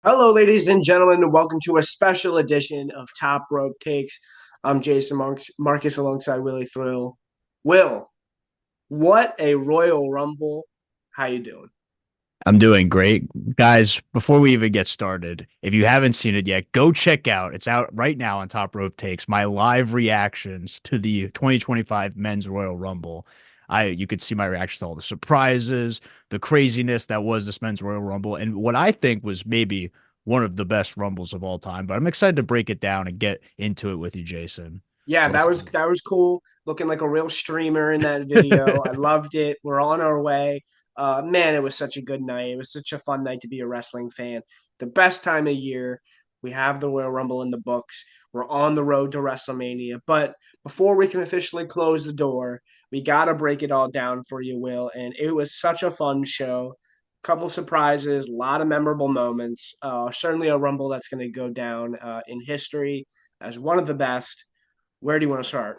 Hello, ladies and gentlemen, and welcome to a special edition of Top Rope Takes. I'm Jason Marcus alongside Willie Thrill. Will, what a Royal Rumble. How you doing? I'm doing great. Guys, before we even get started, if you haven't seen it yet, go check out. It's out right now on Top Rope Takes, my live reactions to the 2025 Men's Royal Rumble. You could see my reactions to all the surprises, the craziness that was this Men's Royal Rumble, and what I think was maybe one of the best Rumbles of all time. But I'm excited to break it down and get into it with you, Jason. Yeah, So that let's was do that was cool. Looking like a real streamer in that video. I it. loved it. We're on our way. Man, it was such a good night. It was such a fun night to be a wrestling fan. The best time of year. We have the Royal Rumble in the books. We're on the road to WrestleMania. But before we can officially close the door, we gotta break it all down for you, Will. And it was such a fun show. Couple surprises, a lot of memorable moments. Certainly a Rumble that's going to go down in history as one of the best. Where do you want to start?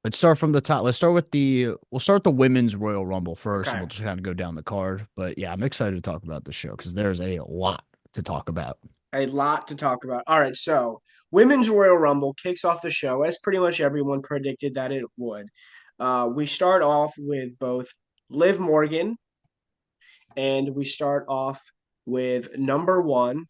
Let's start from the top. We'll start the women's Royal Rumble first, and Okay. we'll just kind of go down the card. But yeah, I'm excited to talk about the show because there's a lot to talk about. A lot to talk about. All right. So, Women's Royal Rumble kicks off the show as pretty much everyone predicted that it would. We start off with both Liv Morgan and we start off with number one.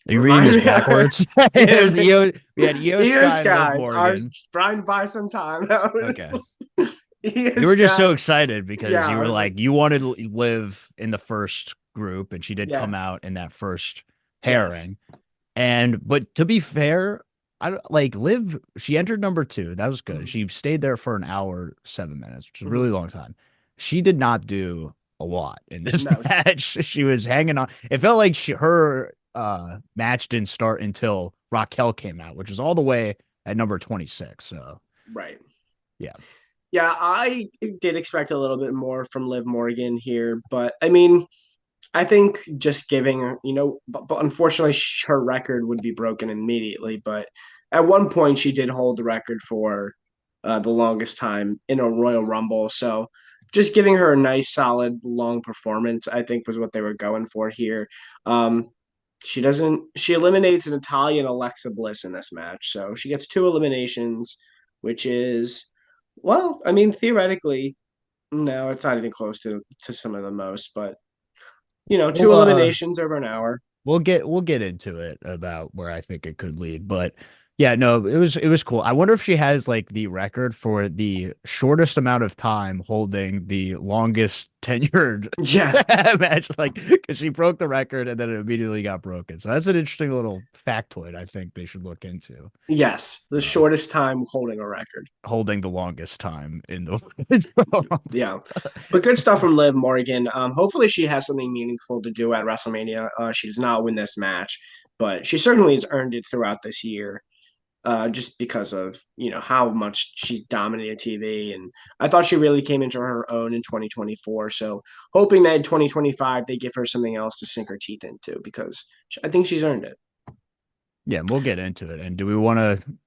Are you reading Remind this me. backwards? Yeah, We had Io Io Sky, Liv Skies. I was Morgan. trying to buy some time. Okay. Io You were just Sky. so excited because Yeah, you I were was like, like, you wanted Liv in the first group, and she did yeah, come out in that first yes. pairing. But to be fair, I don't like Liv. She entered number two. That was good. Mhm. She stayed there for an hour, 7 minutes, which is a really Mhm. long time. She did not do a lot in this No, match. She was hanging on. It felt like her match didn't start until Raquel came out, which was all the way at number 26. So right. yeah. Yeah, I did expect a little bit more from Liv Morgan here, but I mean, I think just giving her, but unfortunately, her record would be broken immediately. But at one point, she did hold the record for the longest time in a Royal Rumble. So just giving her a nice, solid, long performance, I think was what they were going for here. Um, she eliminates an Italian Alexa Bliss in this match. So she gets two eliminations, which is, well, I mean, theoretically, no, it's not even close to some of the most, but two Well, eliminations over an hour. we'll get into it about where I think it could lead, but yeah, no, it was cool. I wonder if she has like the record for the shortest amount of time holding the longest tenured Yeah. match, like because she broke the record and then it immediately got broken. So that's an interesting little factoid I think they should look into. Yes. The Um, shortest time holding a record. Holding the longest time in the Yeah. But good stuff from Liv Morgan. Hopefully she has something meaningful to do at WrestleMania. She does not win this match, but she certainly has earned it throughout this year. Just because of how much she's dominated TV, and I thought she really came into her own in 2024. So hoping that in 2025 they give her something else to sink her teeth into because I think she's earned it. Yeah, we'll get into it. And do we want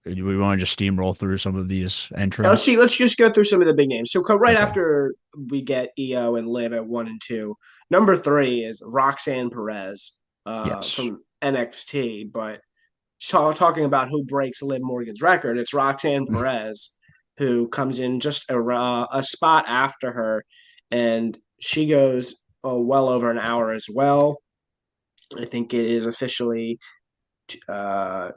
to just steamroll through some of these Let's see. entrants? Let's just go through some of the big names. So right Okay. after we get EO and Liv at one and two, number three is Roxanne Perez Yes. from NXT. But talking about who breaks Liv Morgan's record, it's Roxanne Perez who comes in just a spot after her, and she goes well over an hour as well. I think it is officially. We'll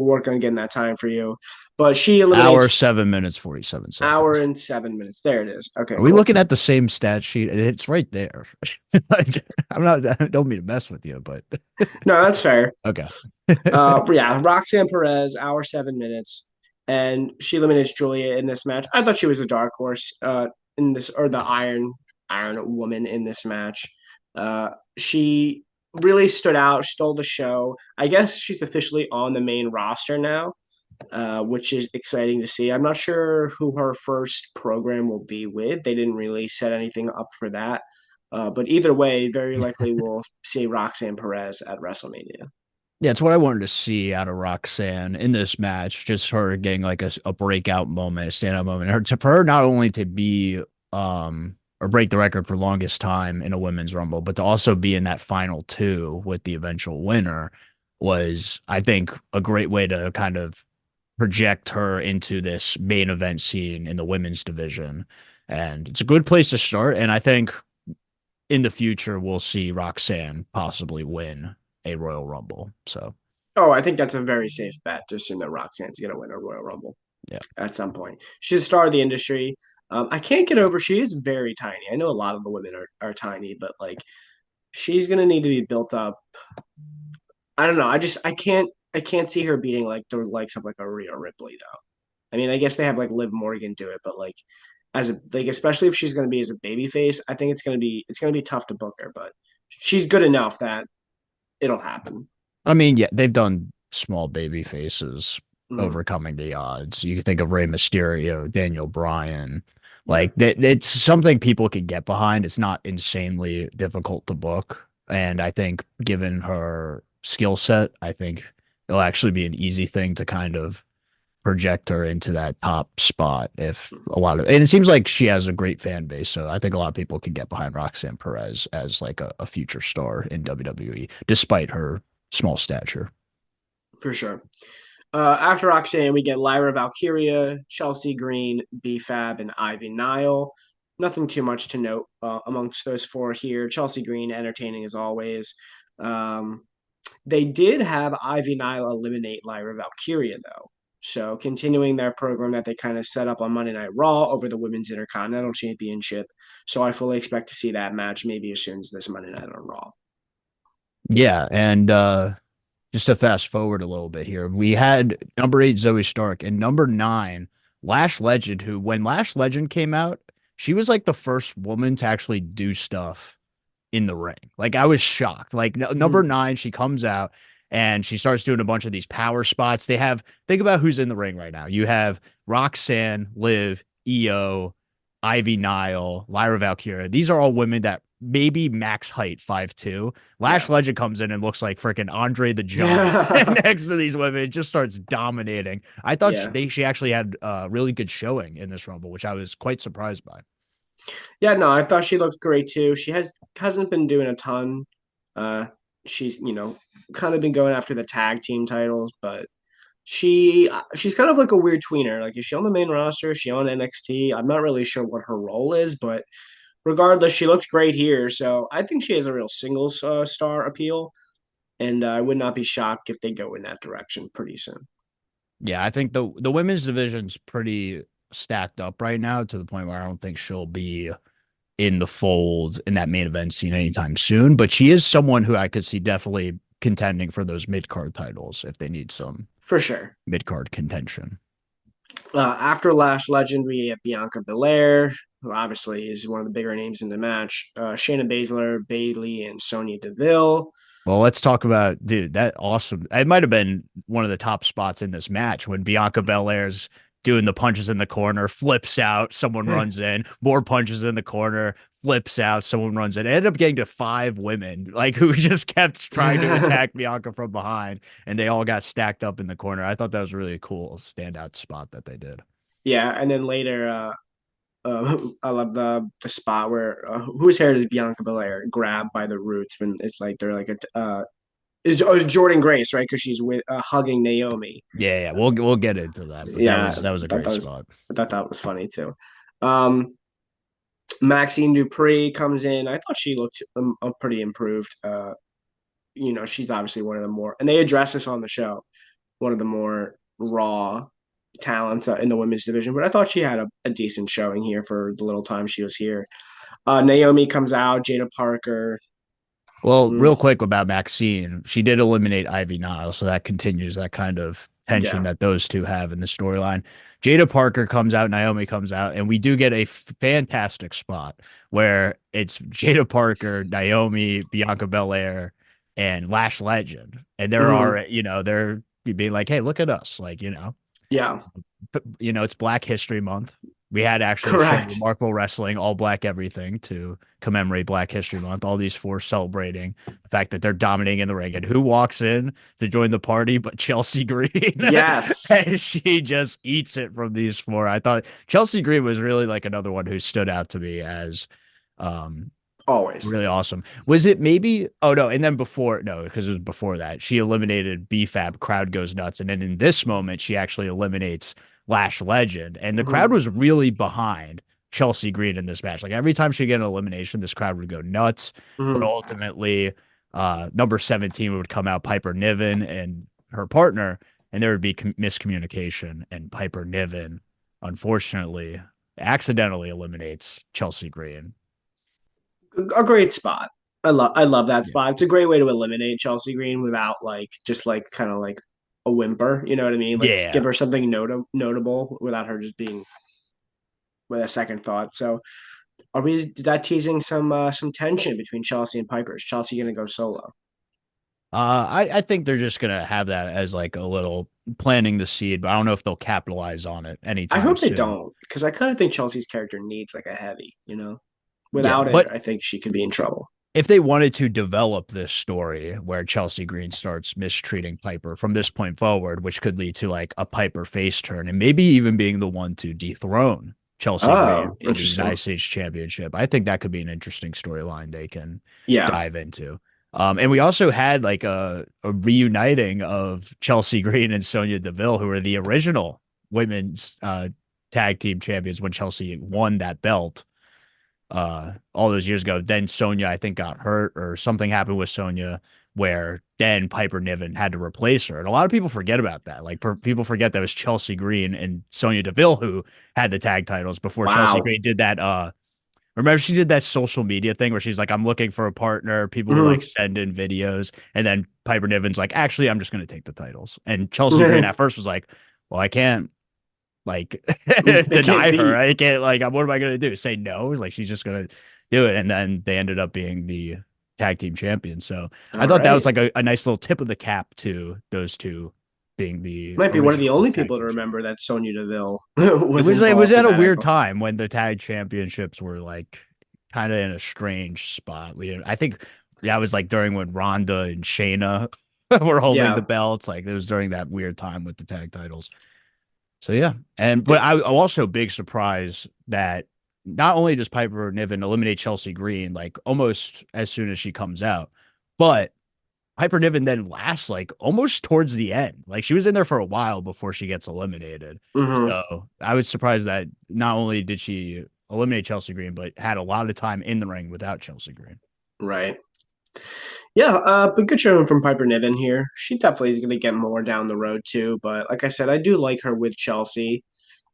work on getting that time for you, but she Hour eliminates 7 minutes 47 hour seconds. and 7 minutes. There it is. Okay, Are we cool. looking at the same stat sheet? It's right there. I'm not. I don't mean to mess with you, but No, that's fair. okay. Yeah, Roxanne Perez, hour 7 minutes, and she eliminates Julia in this match. I thought she was a dark horse in this, or the Iron Woman in this match. She really stood out, stole the show. I guess she's officially on the main roster now, which is exciting to see. I'm not sure who her first program will be with. They didn't really set anything up for that. But either way, very likely we'll see Roxanne Perez at WrestleMania. Yeah, it's what I wanted to see out of Roxanne in this match. Just her getting like a breakout moment, a standout moment. For her not only to be or break the record for longest time in a women's rumble, but to also be in that final two with the eventual winner was, I think, a great way to kind of project her into this main event scene in the women's division. And it's a good place to start. And I think in the future, we'll see Roxanne possibly win a Royal Rumble. So, Oh, I think that's a very safe bet to assume that Roxanne's going to win a Royal Rumble yeah. at some point. She's a star of the industry. I can't get over. She is very tiny. I know a lot of the women are tiny, but like she's going to need to be built up. I don't know. I can't see her beating like the likes of like a Rhea Ripley though. I mean, I guess they have like Liv Morgan do it, but like as a like especially if she's going to be as a baby face, I think it's going to be tough to book her, but she's good enough that it'll happen. I mean, yeah, they've done small baby faces Mm, overcoming the odds. You can think of Rey Mysterio, Daniel Bryan. yeah, Like that, it's something people can get behind. It's not insanely difficult to book. And I think given her skill set, I think it'll actually be an easy thing to kind of project her into that top spot if a lot of, and it seems like she has a great fan base. So I think a lot of people can get behind Roxanne Perez as like a future star in WWE, despite her small stature. for sure. After Roxanne, we get Lyra Valkyria, Chelsea Green, B-Fab, and Ivy Nile. Nothing too much to note amongst those four here. Chelsea Green, entertaining as always. Um, they did have Ivy Nile eliminate Lyra Valkyria, though. So continuing their program that they kind of set up on Monday Night Raw over the Women's Intercontinental Championship. So I fully expect to see that match maybe as soon as this Monday Night on Raw. Yeah, and just to fast forward a little bit here, we had number 8 Zoe Stark and number 9 Lash Legend, who when Lash Legend came out, she was like the first woman to actually do stuff in the ring. Like I was shocked. Like number Mm. 9, she comes out and she starts doing a bunch of these power spots. They have think about who's in the ring right now. You have Roxanne, Liv, Io, Ivy Nile, Lyra Valkyria. These are all women that maybe max height 5'2". Lash Yeah. Legend comes in and looks like freaking Andre the Giant Yeah. next to these women. It just starts dominating. I thought Yeah. she actually had a really good showing in this Rumble, which I was quite surprised by. Yeah, no, I thought she looked great too. She hasn't been doing a ton. Uh, she's kind of been going after the tag team titles, but she's kind of like a weird tweener. Like, is she on the main roster? Is she on NXT? I'm not really sure what her role is, but regardless, she looked great here. So I think she has a real singles star appeal, and I would not be shocked if they go in that direction pretty soon. Yeah, I think the women's division's pretty stacked up right now to the point where I don't think she'll be in the fold in that main event scene anytime soon. But she is someone who I could see definitely contending for those mid card titles if they need some For sure. mid card contention. After Lash Legend, we have Bianca Belair, who obviously is one of the bigger names in the match. Shayna Baszler, Bailey, and Sonya Deville. Well, let's talk about, dude, that awesome. It might have been one of the top spots in this match when Bianca Belair's doing the punches in the corner, flips out, someone runs in, more punches in the corner, flips out, someone runs in. It ended up getting to 5 women, like who just kept trying to attack Bianca from behind, and they all got stacked up in the corner. I thought that was really a cool standout spot that they did. Yeah, and then later, I love the spot where whose hair does Bianca Belair grab by the roots when it's like they're like it's Jordan Grace, right? Because she's with hugging Naomi. Yeah, yeah, we'll get into that, but Yeah, that was a great spot. I thought that was funny too. Um, Maxine Dupree comes in. I thought she looked pretty improved. She's obviously one of the more, and they address this on the show, one of the more raw talents in the women's division. But I thought she had a decent showing here for the little time she was here. Naomi comes out, Jada Parker. Well, Mm, real quick about Maxine, she did eliminate Ivy Nile, so that continues that kind of tension yeah. that those two have in the storyline. Jada Parker comes out, Naomi comes out, and we do get a fantastic spot where it's Jada Parker, Naomi, Bianca Belair, and Lash Legend, and there Hmm. are, they're being like, "Hey, look at us!" Like, Yeah. it's Black History Month. We had actually a show, Correct. Remarkable Wrestling, all black everything to commemorate Black History Month. All these four celebrating the fact that they're dominating in the ring. And who walks in to join the party but Chelsea Green? Yes. And she just eats it from these four. I thought Chelsea Green was really like another one who stood out to me as Um, Always. Really awesome. Was it maybe? Oh no, and then before no, because it was before that. She eliminated BFAB, crowd goes nuts, and then in this moment, she actually eliminates Lash Legend, and the crowd Hmm. was really behind Chelsea Green in this match. Like every time she get an elimination, this crowd would go nuts. But Hmm. ultimately, number 17 would come out, Piper Niven and her partner, and there would be miscommunication, and Piper Niven, unfortunately, accidentally eliminates Chelsea Green. A great spot. I love that Yeah. spot. It's a great way to eliminate Chelsea Green without like just like kind of like a whimper. You know what I mean? Like Yeah. give her something notable without her just being with a second thought. So are we? Is that teasing some tension between Chelsea and Piper? Is Chelsea gonna go solo? I think they're just gonna have that as like a little planting the seed, but I don't know if they'll capitalize on it I anytime hope they soon. don't, because I kind of think Chelsea's character needs like a heavy. Yeah, Without it, but I think she could be in trouble. if they wanted to develop this story where Chelsea Green starts mistreating Piper from this point forward, which could lead to like a Piper face turn and maybe even being the one to dethrone Chelsea Green Oh, for the United interesting. States Championship, I think that could be an interesting storyline they can Yeah. dive into. And we also had like a reuniting of Chelsea Green and Sonya Deville, who were the original women's tag team champions when Chelsea won that belt all those years ago. Then Sonya, I think, got hurt or something happened with Sonya where then Piper Niven had to replace her. And a lot of people forget about that. Like people forget that it was Chelsea Green and Sonya Deville who had the tag titles before Chelsea Wow. Green did that. Remember she did that social media thing where she's like, I'm looking for a partner. People would like Hmm. send in videos. And then Piper Niven's like, actually, I'm just going to take the titles. And Chelsea Green at first was like, well, I can't like They can't deny her. beat. I can't like what am I gonna do? Say no? Like she's just gonna do it. And then they ended up being the tag team champions. So I All thought that was right. like a nice little tip of the cap to those two being the Might be one of the original only tag people to team remember champions. that Sonya Deville was It was involved in at a that weird angle. time when the tag championships were like kind of in a strange spot. We didn't I think that was like during when Ronda and Shayna were holding the Yeah. belts. Like it was during that weird time with the tag titles. So yeah, and but I'm also big surprised that not only does Piper Niven eliminate Chelsea Green like almost as soon as she comes out, but Piper Niven then lasts like almost towards the end. Like she was in there for a while before she gets eliminated. Hmm. So I was surprised that not only did she eliminate Chelsea Green, but had a lot of time in the ring without Chelsea Green. Right. Yeah, but good showing from Piper Niven here. She definitely is going to get more down the road too. But like I said, I do like her with Chelsea,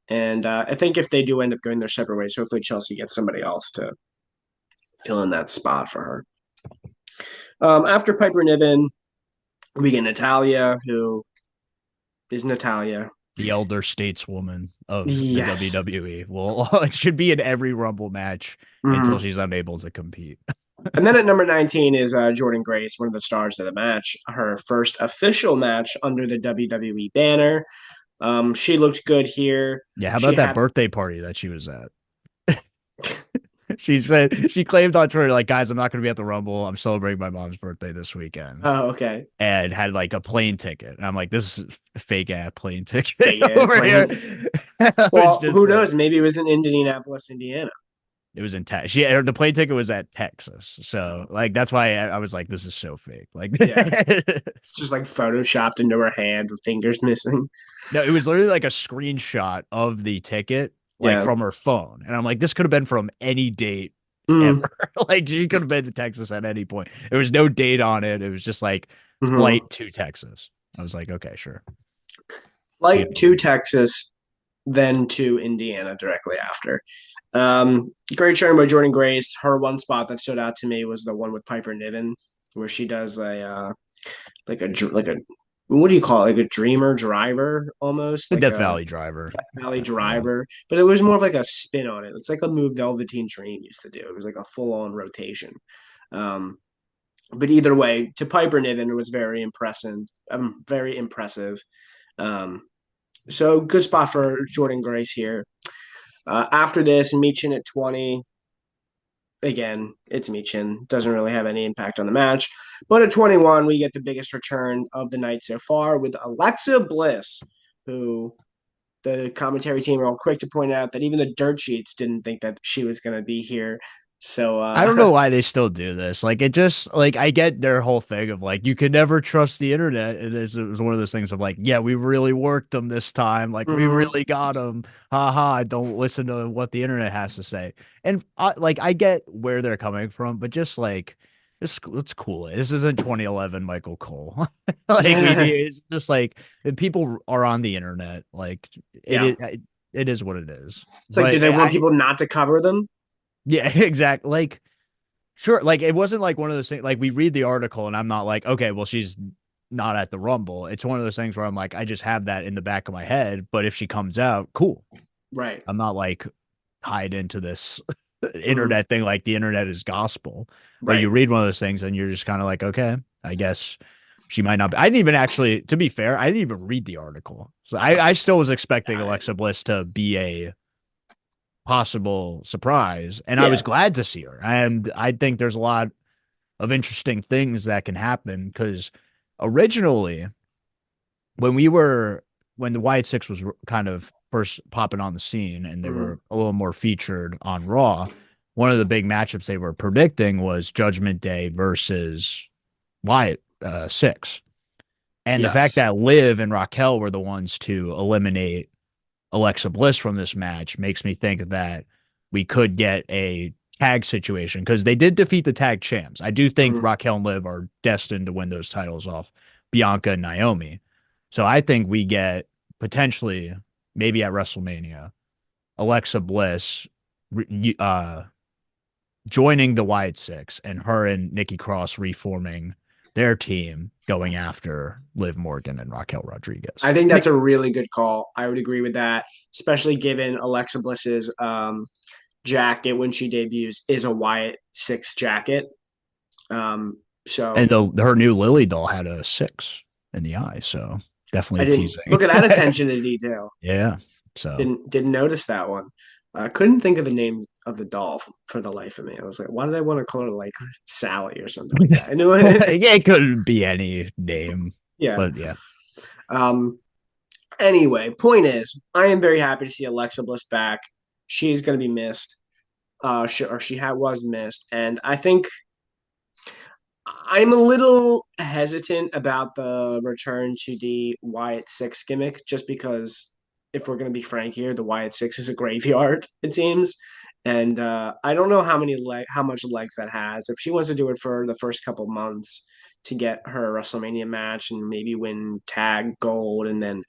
and I think if they do end up going their separate ways, hopefully Chelsea gets somebody else to fill in that spot for her. After Piper Niven, we get Natalia, who is Natalia. The elder stateswoman of the Yes. WWE. Well, it should be in every Rumble match until Hmm. she's unable to compete. And then at number 19 is Jordan Grace, one of the stars of the match. Her first official match under the WWE banner. She looked good here. Yeah, how She about that had, birthday party that she was at? She said she claimed on Twitter, like, guys, I'm not going to be at the Rumble. I'm celebrating my mom's birthday this weekend, oh, okay. and had like a plane ticket. And I'm like, this is a fake ass plane ticket Yeah, over here. playing. I was Well, just who like, knows? Maybe it was in Indianapolis, Indiana. it was in Texas. Yeah, the plane ticket was at Texas, so like that's why I was like, this is so fake. Like, Yeah, it's just like photoshopped into her hand with fingers missing. no, it was literally like a screenshot of the ticket, like Yeah. from her phone. And I'm like, this could have been from any date Mm-hmm. ever. Like she could have been to Texas at any point. There was no date on it. It was just like Mm-hmm. flight to Texas. I was like, okay, sure. She Flight to Texas, then to Indiana directly after. Great showing by Jordan Grace. Her one spot that stood out to me was the one with Piper Niven, where she does like a what do you call it? Like a dreamer driver almost The like Death a Valley driver. Death Valley Yeah. driver, but it was more of like a spin on it. It's like a move Velveteen Dream used to do. It was like a full on rotation. Um, but either way, to Piper Niven, it was very impressive. Very impressive. Um, so good spot for Jordan Grace here. After this, Meechin at 20. Again, it's Meechin. Doesn't really have any impact on the match. But at 21, we get the biggest return of the night so far with Alexa Bliss, who the commentary team are all quick to point out that even the dirt sheets didn't think that she was going to be here. So I don't know why they still do this. Like it just like I get their whole thing of like you can never trust the internet. It was one of those things of like, yeah, we really worked them this time. Like we mhm. really got them. Ha ha. Don't listen to what the internet has to say. And like I get where they're coming from, but just like let's cool it. This isn't 2011 Michael Cole. Like we Yeah. need it's just like people are on the internet. Like it Yeah. is it is what it is. It's like, do But they want I people not to cover them? yeah, exactly. Like sure, like it wasn't like one of those things. Like we read the article, and I'm not like, okay, well, she's not at the Rumble. It's one of those things where I'm like, I just have that in the back of my head. But if she comes out, cool. Right. I'm not like tied into this Mhm. internet thing. Like the internet is gospel. But you Right. read one of those things, and you're just kind of like, okay, I guess she might not be. I didn't even actually, to be fair, I didn't even read the article. So I still was expecting Uh, Alexa Bliss to be a possible surprise, and I was yeah. glad to see her. And I think there's a lot of interesting things that can happen because originally when we were when the Wyatt Six was kind of first popping on the scene and they Mhm. were a little more featured on Raw, one of the big matchups they were predicting was Judgment Day versus Wyatt Six. And the fact Yes. that Liv and Raquel were the ones to eliminate Alexa Bliss from this match makes me think that we could get a tag situation because they did defeat the tag champs. I do think Mhm. Raquel and Liv are destined to win those titles off Bianca and Naomi. So I think we get potentially maybe at WrestleMania Alexa Bliss uh, joining the Wyatt Six and her and Nikki Cross reforming their team going after Liv Morgan and Raquel Rodriguez. I think Nick, that's a really good call. I would agree with that, especially given Alexa Bliss's jacket when she debuts is a Wyatt Six jacket. and So her new Lily doll had a 6 in the eye, so I definitely didn't teasing. look at that attention to detail. Yeah. So Didn't notice that one. I couldn't think of the name of the doll for the life of me. I was like, why did I want to call her like Sally or something like that? I knew well, it. yeah, it couldn't be any name, Yeah. but yeah. Um. Anyway, point is, I am very happy to see Alexa Bliss back. She's going to be missed. Was missed, and I think I'm a little hesitant about the return to the Wyatt Six gimmick, just because if we're going to be frank here, the Wyatt Six is a graveyard, it seems, and I don't know how much legs that has. If she wants to do it for the first couple months to get her WrestleMania match and maybe win tag gold, and then,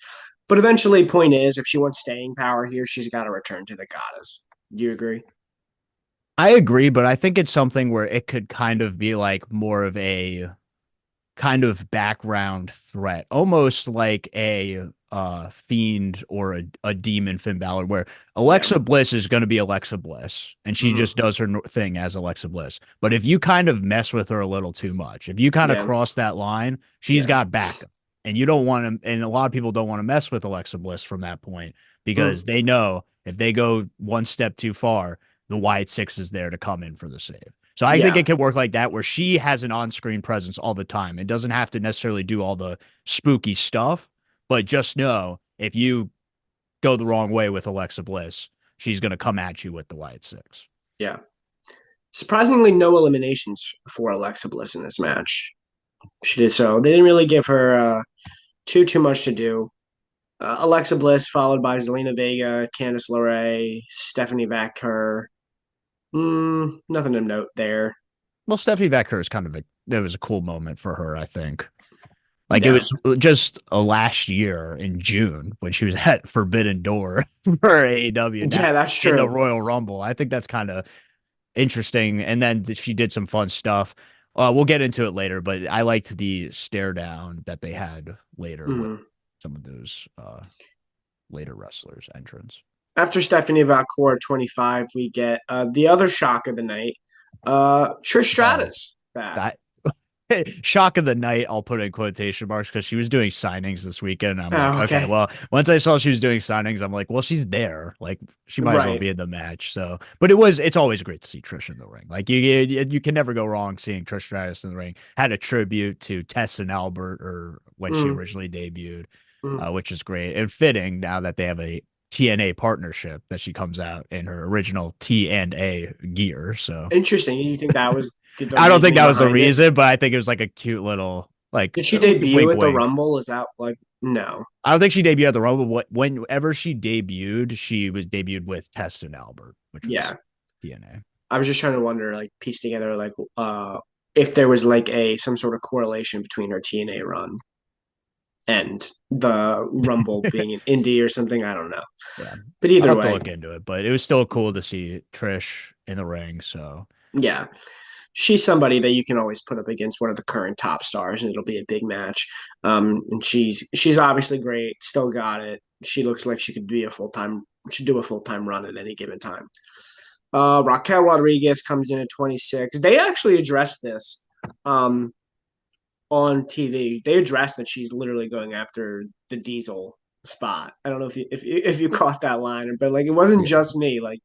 but eventually, point is, if she wants staying power here, she's got to return to the goddess. Do you agree? I agree, but I think it's something where it could kind of be like more of a kind of background threat, almost like a fiend or a demon Finn Balor, where Yeah. Alexa Bliss is going to be Alexa Bliss and she Hmm. just does her thing as Alexa Bliss. But if you kind of mess with her a little too much, if you kind of Yeah. cross that line, she's Yeah. got backup. And you don't want to, and a lot of people don't want to mess with Alexa Bliss from that point because Mm. they know if they go one step too far, the Wyatt Six is there to come in for the save. So I think Yeah. it can work like that where she has an on-screen presence all the time. It doesn't have to necessarily do all the spooky stuff, but just know if you go the wrong way with Alexa Bliss, she's going to come at you with the Wyatt Six. Yeah. Surprisingly, no eliminations for Alexa Bliss in this match. She did so. They didn't really give her too much to do. Alexa Bliss followed by Zelina Vega, Candice LeRae, Stephanie Vaquer. Nothing to note there. Well, Stephanie Becker is kind of it was a cool moment for her, I think. Like it Yeah. was just last year in June when she was at Forbidden Door for AEW now Yeah, that's in the true. Royal Rumble. I think that's kind of interesting. And then she did some fun stuff. We'll get into it later, but I liked the stare down that they had later with Mhm. some of those later wrestlers' entrance. After Stephanie Vaquer 25, we get the other shock of the night. Trish Oh, Stratus back. that shock of the night, I'll put in quotation marks because she was doing signings this weekend. And I'm like, Oh, okay, okay. well, once I saw she was doing signings, I'm like, well, she's there. Like, she might as well Right. be in the match. So, but it's always great to see Trish in the ring. Like, you can never go wrong seeing Trish Stratus in the ring. Had a tribute to Tess and Albert or when she Mm, originally debuted, mm, which is great and fitting now that they have a TNA partnership that she comes out in her original T&A gear. So Interesting. You think that was the I don't think reasoning that was the behind it? reason, but I think it was like a cute little like Did she wink, debut at the wink. Rumble? Is that like no? I don't think she debuted at the Rumble. Whenever she debuted, she was debuted with Test and Albert, which was Yeah, TNA. I was just trying to wonder, like, piece together, like, if there was like a some sort of correlation between her TNA run and the Rumble being an indie or something. I don't know, Yeah, but I'll either have to way, look into it, but it was still cool to see Trish in the ring. So yeah, she's somebody that you can always put up against one of the current top stars, and it'll be a big match. And she's obviously great, still got it. She looks like she could be a full time, should do a full time run at any given time. Raquel Rodriguez comes in at 26. They actually addressed this um, on TV. They addressed that she's literally going after the Diesel spot. I don't know if you caught that line, but like it wasn't yeah. just me. Like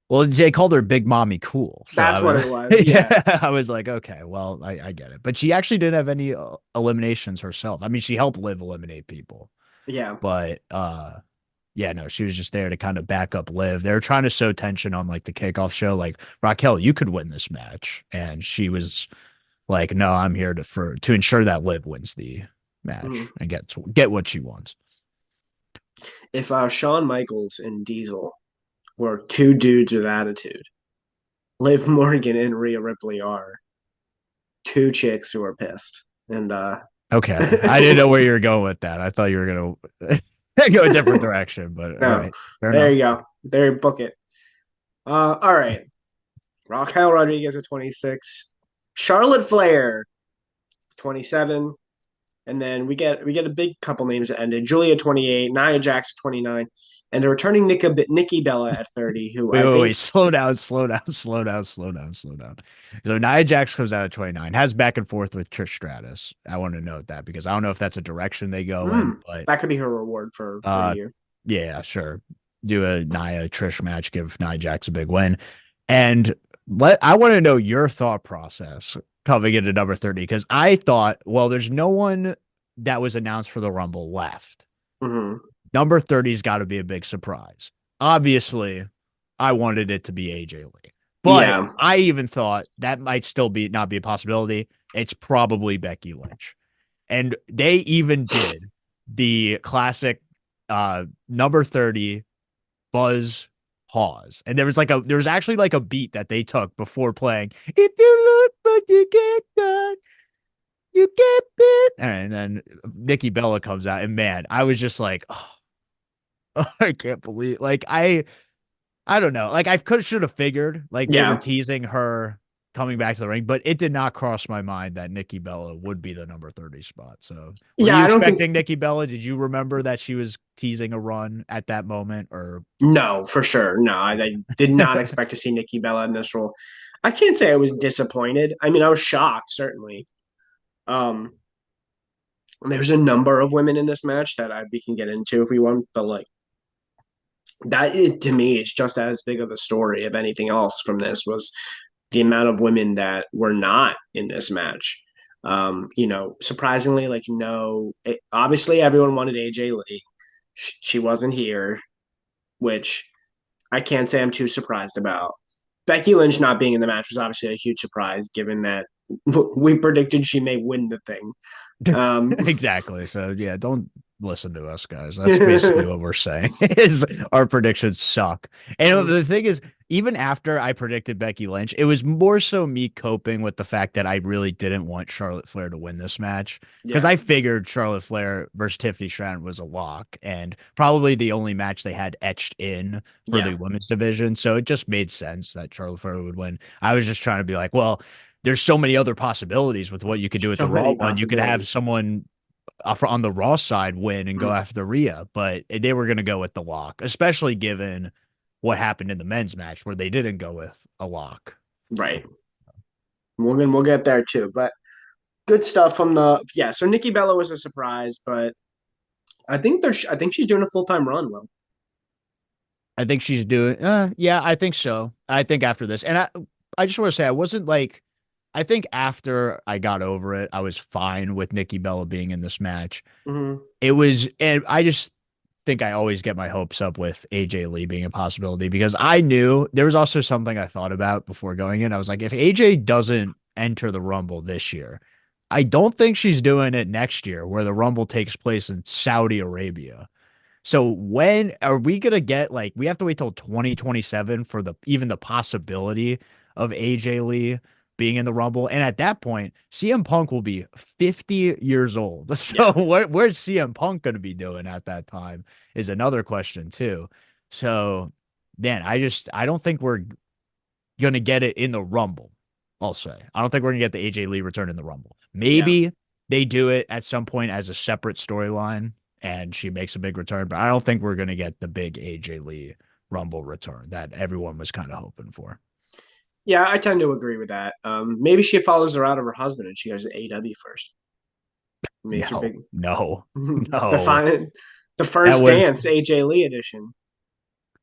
Well, Jay called her Big Mommy Cool, so I that's what was it was. Yeah, yeah, I was like, okay, well, I get it. But she actually didn't have any eliminations herself. I mean, she helped Liv eliminate people, yeah. but yeah, no, she was just there to kind of back up Liv. They were trying to sow tension on like the kickoff show, like Raquel, you could win this match, and she was like, no, I'm here to ensure that Liv wins the match Mm. and get what she wants. If Shawn Michaels and Diesel were two dudes with attitude, Liv Morgan and Rhea Ripley are two chicks who are pissed. And Okay, I didn't know where you were going with that. I thought you were gonna go a different direction, but all no, right, fair there enough. you go. There, book it. All right. Raquel Rodriguez at 26. Charlotte Flair, 27. And then we get a big couple names that ended. Julia 28, Nia Jax 29, and a returning Nikki Bella at 30, who I Wait. think Slow down, slow down, slow down, slow down, slow down. So Nia Jax comes out at 29, has back and forth with Trish Stratus. I want to note that because I don't know if that's a direction they go in, but that could be her reward for the uh, year. yeah, sure. Do a Nia Trish match, give Nia Jax a big win. And I want to know your thought process coming into number 30 because I thought, well, there's no one that was announced for the Rumble left. Mm-hmm. Number 30's got to be a big surprise. Obviously, I wanted it to be AJ Lee. But Yeah, I even thought that might still be not be a possibility. It's probably Becky Lynch. And they even did the classic number 30 buzz pause. And there was actually like a beat that they took before playing. If you look but you get done, you get bit. And then Nikki Bella comes out, and man, I was just like, oh, I can't believe I don't know. Like I could should have figured like they were yeah, teasing her coming back to the ring, but it did not cross my mind that Nikki Bella would be the number 30 spot. So were yeah. you I don't think expecting Nikki Bella? Did you remember that she was teasing a run at that moment or no for sure. No, I okay. did not expect to see Nikki Bella in this role. I can't say I was disappointed. I mean, I was shocked certainly. Um, there's a number of women in this match that we can get into if we want, but like that is, to me is just as big of a story of anything else from this was the amount of women that were not in this match. Surprisingly, like no, obviously everyone wanted AJ Lee. She wasn't here, which I can't say I'm too surprised about. Becky Lynch not being in the match was obviously a huge surprise, given that we predicted she may win the thing. Um, Exactly. So yeah, don't listen to us, guys. That's basically what we're saying is our predictions suck. And the thing is, even after I predicted Becky Lynch, it was more so me coping with the fact that I really didn't want Charlotte Flair to win this match because yeah, I figured Charlotte Flair versus Tiffany Stratton was a lock and probably the only match they had etched in for yeah, the women's division. So it just made sense that Charlotte Flair would win. I was just trying to be like, well, there's so many other possibilities with what you could do with so the Raw many one. You could have possibilities. someone on the Raw side win and go Mm, after Rhea, but they were going to go with the lock, especially given what happened in the men's match where they didn't go with a lock. right. We'll get there too, but good stuff from the yeah. So Nikki Bella was a surprise, but I think she's doing a full time run. Well, I think she's doing, yeah, I think so. I think after this, and I just want to say, I wasn't like, I think after I got over it, I was fine with Nikki Bella being in this match. mm-hmm. It was, and I just think I always get my hopes up with AJ Lee being a possibility because I knew there was also something I thought about before going in. I was like, if AJ doesn't enter the Rumble this year, I don't think she's doing it next year where the Rumble takes place in Saudi Arabia. So when are we gonna get like we have to wait till 2027 for the even the possibility of AJ Lee being in the Rumble? And at that point, CM Punk will be 50 years old. So Yeah. where's CM Punk gonna be doing at that time is another question too. So man, I don't think we're gonna get it in the Rumble. I'll say. I don't think we're gonna get the AJ Lee return in the Rumble. Yeah. Maybe they do it at some point as a separate storyline and she makes a big return, but I don't think we're gonna get the big AJ Lee Rumble return that everyone was kind of hoping for. Yeah, I tend to agree with that. Maybe she follows her out of her husband and she goes to AEW first. Makes her No, big. no, the no. final, the That first would dance, AJ Lee edition.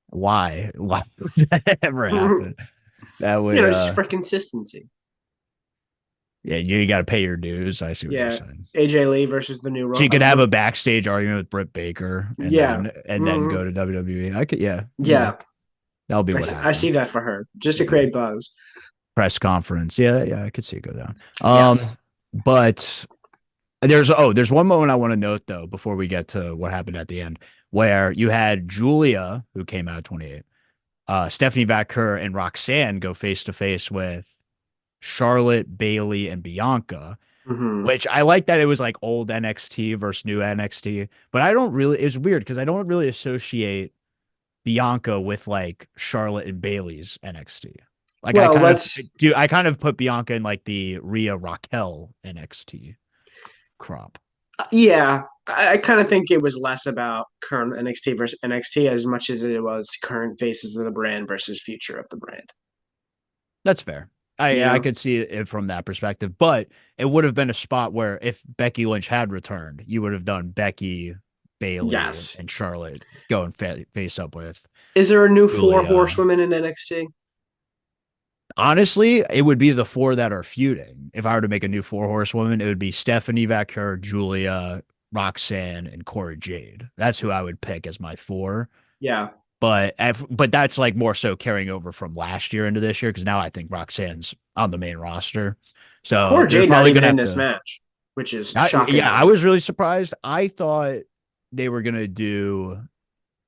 why? Why would that ever you happen? That would know, just for consistency. yeah, you gotta pay your dues. I see what you're Yeah, saying. AJ Lee versus the new. She could have a backstage argument with Britt Baker Yeah, and then hmm go to WWE. I could yeah. yeah. That'll be what I see happens. that for her, just to Yeah. create buzz. Press conference. Yeah, I could see it go down. Yes. But there's one moment I want to note though before we get to what happened at the end, where you had Julia, who came out 28, Stephanie Vaquer and Roxanne go face to face with Charlotte, Bailey, and Bianca, hmm which I like that it was like old NXT versus new NXT, but I don't really, it's weird because I don't really associate Bianca with like Charlotte and Bailey's NXT. Like Well, let's. I kind of put Bianca in like the Rhea Raquel NXT crop. Yeah, I kind of think it was less about current NXT versus NXT as much as it was current faces of the brand versus future of the brand. That's fair. You I know? could see it from that perspective, but it would have been a spot where if Becky Lynch had returned, you would have done Becky, Bailey, Yes. and Charlotte going face up with Is there a new four Julia. horsewomen in NXT? Honestly, it would be the four that are feuding. If I were to make a new four horsewoman, it would be Stephanie Vaquer, Julia, Roxanne, and Cora Jade. That's who I would pick as my four. Yeah. But that's like more so carrying over from last year into this year because now I think Roxanne's on the main roster. So Cora they're Jade not probably even gonna in have this to. match, which is shocking Yeah, to I me. was really surprised. I thought they were gonna do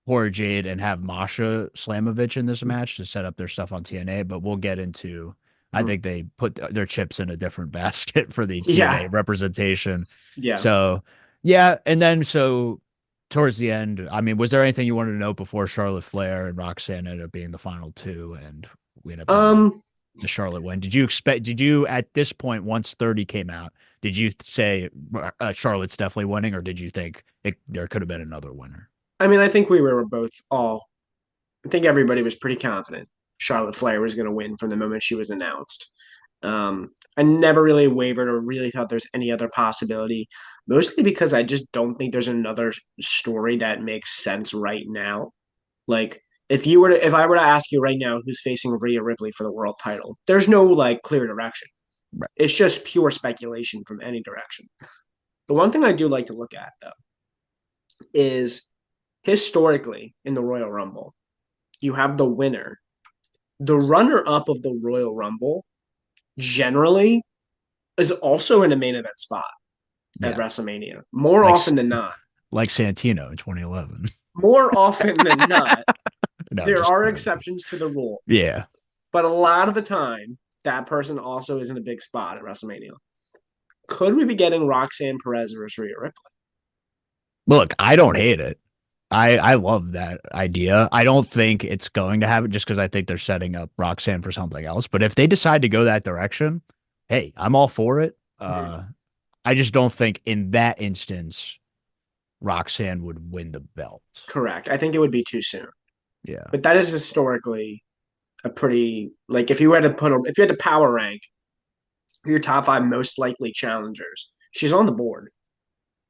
Cora Jade and have Masha Slamovich in this match to set up their stuff on TNA, but we'll get into. I Mhm. think they put their chips in a different basket for the Yeah. TNA representation. Yeah. So, yeah, and then so towards the end, I mean, was there anything you wanted to know before Charlotte Flair and Roxanne ended up being the final two, and we ended up getting Um, the Charlotte win? Did you expect? Did you at this point, once 30 came out, did you say Charlotte's definitely winning, or did you think there could have been another winner? I mean, I think we were both all I think everybody was pretty confident Charlotte Flair was going to win from the moment she was announced. I never really wavered or really thought there's any other possibility, mostly because I just don't think there's another story that makes sense right now. Like, if I were to ask you right now who's facing Rhea Ripley for the world title, there's no like clear direction. It's just pure speculation from any direction. The one thing I do like to look at though is historically in the Royal Rumble, you have the winner. The runner up of the Royal Rumble generally is also in a main event spot at Yeah, WrestleMania. More like often than not. like Santino in 2011. More often than not, No, there just are exceptions to the rule. yeah. But a lot of the time, that person also is in a big spot at WrestleMania. Could we be getting Roxanne Perez versus Rhea Ripley? Look, I don't hate it. I love that idea. I don't think it's going to happen just because I think they're setting up Roxanne for something else. But if they decide to go that direction, hey, I'm all for it. Mm-hmm. I just don't think in that instance Roxanne would win the belt. Correct. I think it would be too soon. Yeah. But that is historically a pretty like if you had to power rank your top five most likely challengers, she's on the board.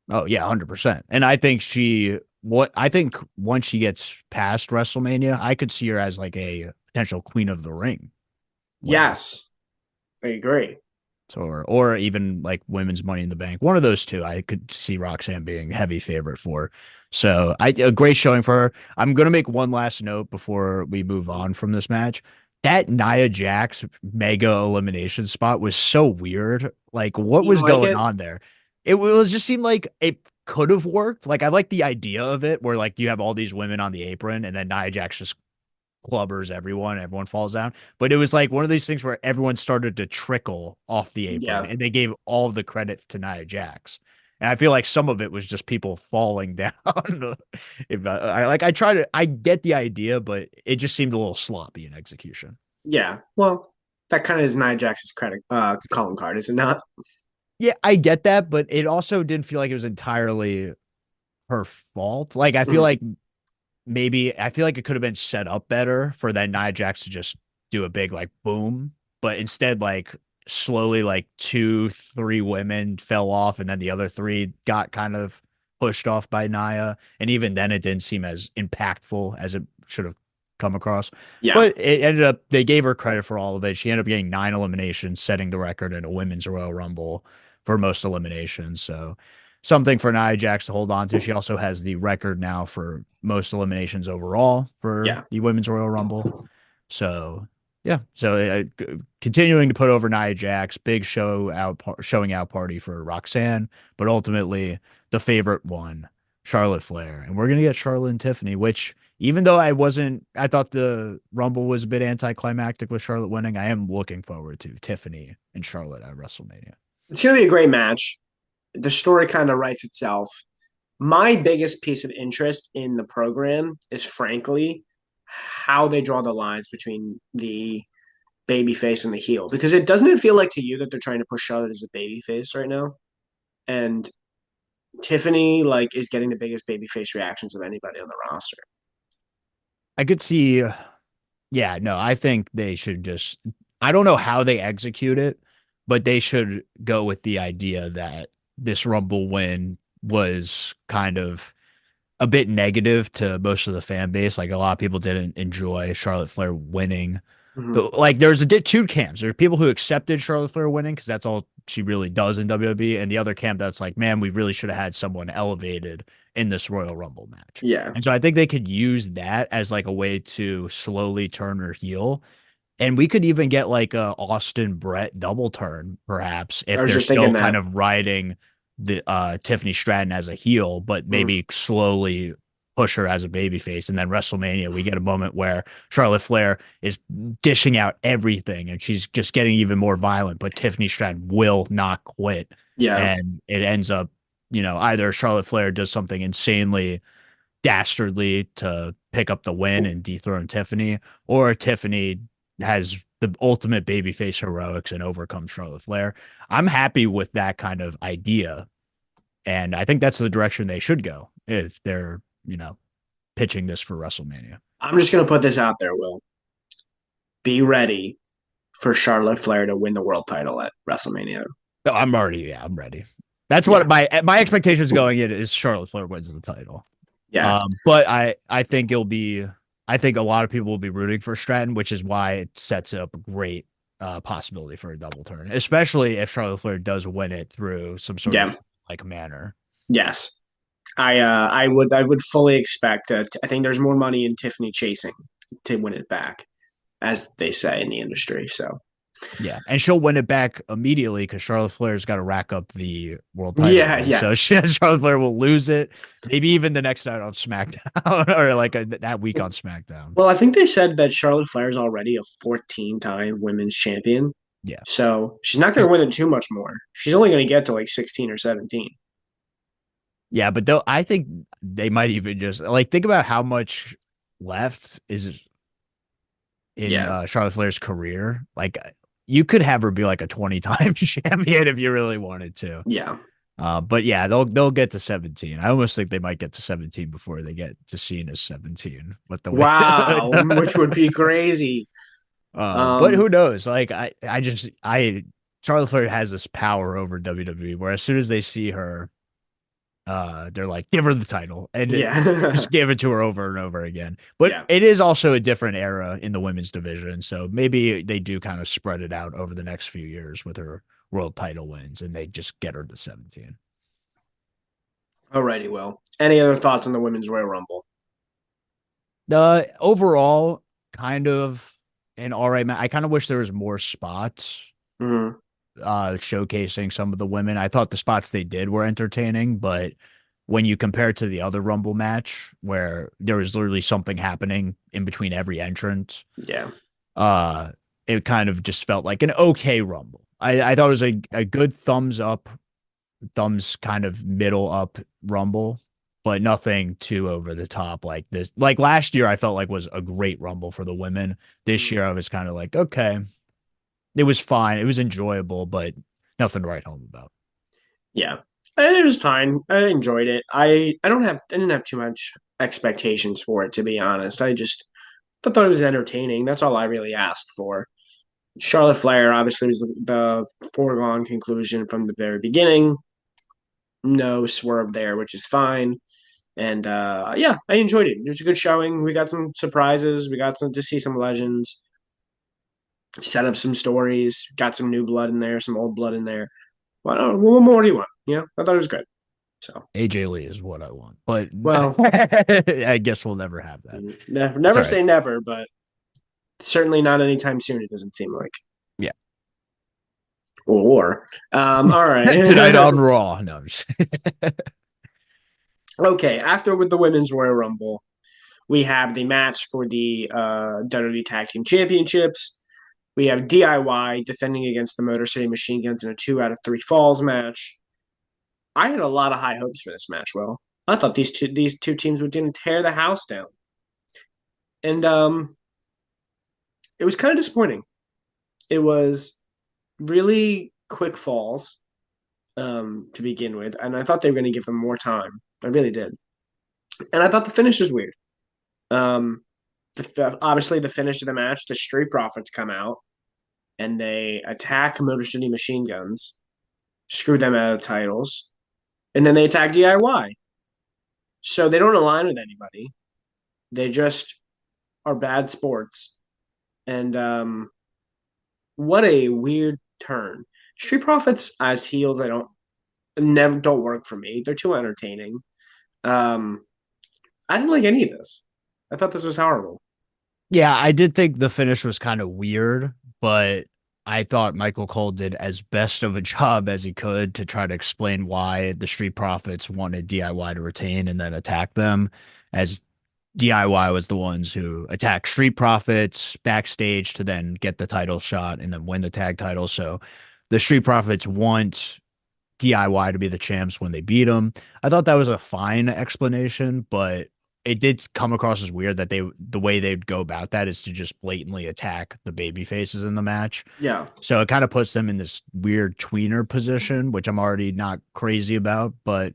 Oh yeah, 100%. And I think I think once she gets past WrestleMania, I could see her as like a potential Queen of the Ring winner. Yes, I agree. or even like women's Money in the Bank. One of those two, I could see Roxanne being heavy favorite for. So a great showing for her. I'm gonna make one last note before we move on from this match. That Nia Jax mega elimination spot was so weird. Like, what You don't was like going it? on there? It was just seemed like it could have worked. Like, I like the idea of it, where like you have all these women on the apron, and then Nia Jax just clubbers everyone falls down. But it was like one of these things where everyone started to trickle off the apron, Yeah. and they gave all the credit to Nia Jax. And I feel like some of it was just people falling down. If I try to, I get the idea, but it just seemed a little sloppy in execution. Yeah. Well, that kind of is Nia Jax's credit calling card, is it not? Yeah, I get that, but it also didn't feel like it was entirely her fault. Like I feel Mhm. like maybe I feel like it could have been set up better for that Nia Jax to just do a big like boom, but instead like slowly like two, three women fell off, and then the other three got kind of pushed off by Nia, and even then it didn't seem as impactful as it should have come across. Yeah. But it ended up they gave her credit for all of it. She ended up getting 9 eliminations, setting the record in a women's Royal Rumble for most eliminations. So something for Nia Jax to hold on to. She also has the record now for most eliminations overall for Yeah. the Women's Royal Rumble. So yeah, so continuing to put over Nia Jax, big showing out party for Roxanne, but ultimately the favorite one, Charlotte Flair, and we're gonna get Charlotte and Tiffany. Which even though I thought the Rumble was a bit anticlimactic with Charlotte winning. I am looking forward to Tiffany and Charlotte at WrestleMania. It's going to be a great match. The story kind of writes itself. My biggest piece of interest in the program is, frankly, how they draw the lines between the baby face and the heel. Because it feel like to you that they're trying to push Charlotte as a baby face right now? And Tiffany like is getting the biggest baby face reactions of anybody on the roster. I could see. Yeah, no, I think they should just, I don't know how they execute it, but they should go with the idea that this Rumble win was kind of a bit negative to most of the fan base. Like a lot of people didn't enjoy Charlotte Flair winning. Mm-hmm. But like there's two camps. There are people who accepted Charlotte Flair winning because that's all she really does in WWE, and the other camp that's like, man, we really should have had someone elevated in this Royal Rumble match. Yeah. And so I think they could use that as like a way to slowly turn her heel. And we could even get like a Austin Brett double turn, perhaps, I if was they're just thinking still kind that. of riding the Tiffany Stratton as a heel, but Mm. maybe slowly push her as a babyface. And then WrestleMania, we get a moment where Charlotte Flair is dishing out everything and she's just getting even more violent, but Tiffany Stratton will not quit. Yeah. And it ends up, either Charlotte Flair does something insanely dastardly to pick up the win and dethrone Tiffany, or Tiffany has the ultimate babyface heroics and overcomes Charlotte Flair. I'm happy with that kind of idea. And I think that's the direction they should go if they're, pitching this for WrestleMania. I'm just gonna put this out there, Will. Be ready for Charlotte Flair to win the world title at WrestleMania. So I'm ready. That's what Yeah. my expectations going in is Charlotte Flair wins the title. Yeah. But I think I think a lot of people will be rooting for Stratton, which is why it sets up a great possibility for a double turn, especially if Charlotte Flair does win it through some sort of Yeah. like manner. Yes. I would fully expect I think there's more money in Tiffany chasing to win it back, as they say in the industry. So Yeah, and she'll win it back immediately because Charlotte Flair's got to rack up the world title yeah, win. yeah. So Charlotte Flair will lose it, maybe even the next night on SmackDown or like that week on SmackDown. Well, I think they said that Charlotte Flair is already a 14-time women's champion. Yeah, So she's not going to win it too much more. She's only going to get to like 16 or 17. yeah, but though I think they might even just like think about how much left is in Yeah. Charlotte Flair's career. Like you could have her be like a 20-time champion if you really wanted to. Yeah. But yeah, they'll get to 17. I almost think they might get to 17 before they get to Cena's 17. But the way, Wow. Which would be crazy. but Um, who knows? Like Charlotte Flair has this power over WWE where as soon as they see her, they're like, give her the title and yeah. just give it to her over and over again. But yeah. it is also a different era in the women's division, so maybe they do kind of spread it out over the next few years with her world title wins and they just get her to 17. Alrighty, Will. Any other thoughts on the Women's Royal Rumble? The overall kind of an all right match. I kind of wish there was more spots Hmm. showcasing some of the women. I thought the spots they did were entertaining, but when you compare it to the other Rumble match where there was literally something happening in between every entrance, Yeah. uh, it kind of just felt like an okay Rumble. I thought it was a good thumbs up, thumbs kind of middle up Rumble, but nothing too over the top like this. Like last year, I felt like was a great Rumble for the women. This Mhm. year, I was kind of like, okay, it was fine. It was enjoyable, but nothing to write home about. Yeah. It was fine. I enjoyed it. I didn't have too much expectations for it, to be honest. I thought it was entertaining. That's all I really asked for. Charlotte Flair obviously was the foregone conclusion from the very beginning. No swerve there, which is fine. And yeah, I enjoyed it. It was a good showing. We got some surprises. We got some to see some legends, set up some stories, got some new blood in there, some old blood in there. What more do you want? I thought it was good. So, AJ Lee is what I want, but well, I guess we'll never have that. That's never all right. say never, but certainly not anytime soon. It doesn't seem like. Yeah. Or, all Tonight right. on Raw. No, I'm just Okay, after with the women's Royal Rumble, we have the match for the WWE Tag Team Championships. We have DIY defending against the Motor City Machine Guns in a 2 out of 3 falls match. I had a lot of high hopes for this match. Well, I thought these two teams would didn't tear the house down, and it was kind of disappointing. It was really quick falls to begin with, and I thought they were going to give them more time. I really did, and I thought the finish was weird. Um, obviously, the finish of the match, the Street Profits come out and they attack Motor City Machine Guns, screw them out of titles, and then they attack DIY. So they don't align with anybody. They just are bad sports. And what a weird turn. Street Profits as heels, I don't work for me. They're too entertaining. Um, I didn't like any of this. I thought this was horrible. yeah, I did think the finish was kind of weird, but I thought Michael Cole did as best of a job as he could to try to explain why the Street Profits wanted DIY to retain and then attack them, as DIY was the ones who attacked Street Profits backstage to then get the title shot and then win the tag title. So the Street Profits want DIY to be the champs when they beat them. I thought that was a fine explanation, but it did come across as weird that the way they'd go about that is to just blatantly attack the baby faces in the match. Yeah. So it kind of puts them in this weird tweener position, which I'm already not crazy about, but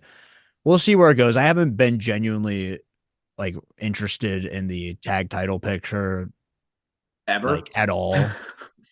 we'll see where it goes. I haven't been genuinely like interested in the tag title picture Ever? like at all.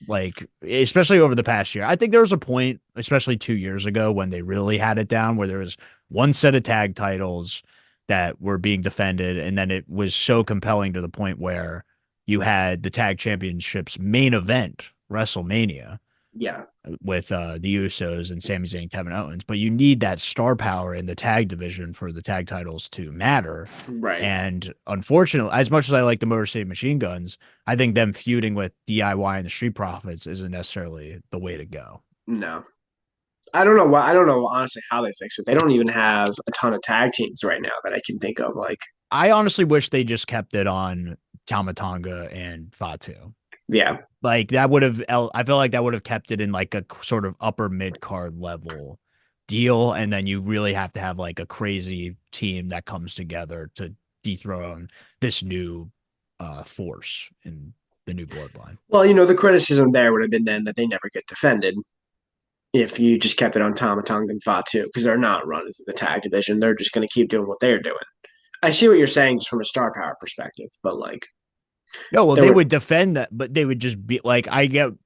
Like especially over the past year. I think there was a point, especially 2 years ago, when they really had it down, where there was one set of tag titles that were being defended, and then it was so compelling to the point where you had the tag championships main event, WrestleMania, Yeah. with the Usos and Sami Zayn, Kevin Owens, but you need that star power in the tag division for the tag titles to matter. Right. And unfortunately, as much as I like the Motor City Machine Guns, I think them feuding with DIY and the Street Profits isn't necessarily the way to go. No. I don't know why. I don't know honestly how they fix it. They don't even have a ton of tag teams right now that I can think of. Like, I honestly wish they just kept it on Tamatonga and Fatu. yeah, Like that would have, I feel like that would have kept it in like a sort of upper mid card level deal. And then you really have to have like a crazy team that comes together to dethrone this new force in the new bloodline. well, the criticism there would have been then that they never get defended if you just kept it on Tomatong and Fatu because they're not running through the tag division. They're just going to keep doing what they're doing. I see what you're saying just from a star power perspective, but like No, well, there they were, would defend that, but they would just be like, I kind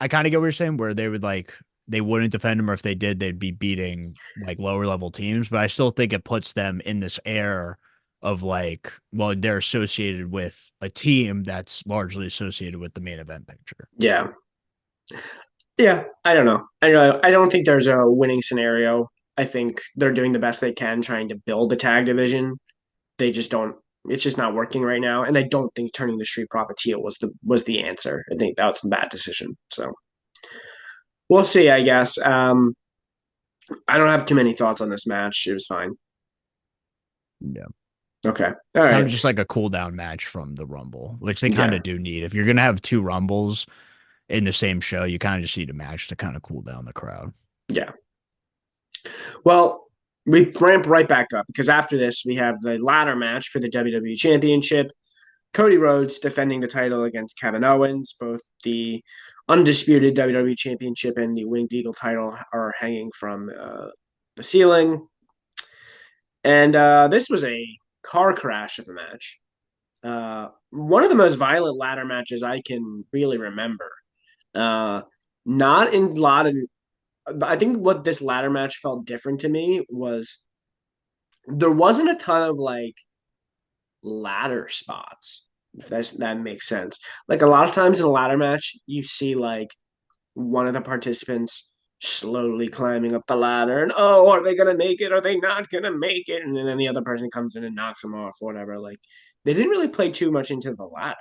of get what you're saying, where they would like, they wouldn't defend them, or if they did, they'd be beating like lower level teams. But I still think it puts them in this air of like, well, they're associated with a team that's largely associated with the main event picture. yeah. Yeah, I don't know. I don't think there's a winning scenario. I think they're doing the best they can trying to build the tag division. They just don't. It's just not working right now, and I don't think turning the Street Profits heel was the answer. I think that was a bad decision. So we'll see. I guess. I don't have too many thoughts on this match. It was fine. Yeah. Okay. All Kind of right. just like a cool down match from the Rumble, which they kind Yeah. of do need. If you're gonna have two Rumbles in the same show, you kind of just need a match to kind of cool down the crowd. Yeah. Well, we ramp right back up because after this we have the ladder match for the WWE Championship. Cody Rhodes defending the title against Kevin Owens. Both the undisputed WWE Championship and the Winged Eagle title are hanging from the ceiling. And this was a car crash of a match. One of the most violent ladder matches I can really remember. Uh, not in a lot of. I think what this ladder match felt different to me was there wasn't a ton of like ladder spots. If that makes sense. Like a lot of times in a ladder match, you see like one of the participants slowly climbing up the ladder, and oh, are they gonna make it? Are they not gonna make it? And then the other person comes in and knocks them off, or whatever. Like they didn't really play too much into the ladder.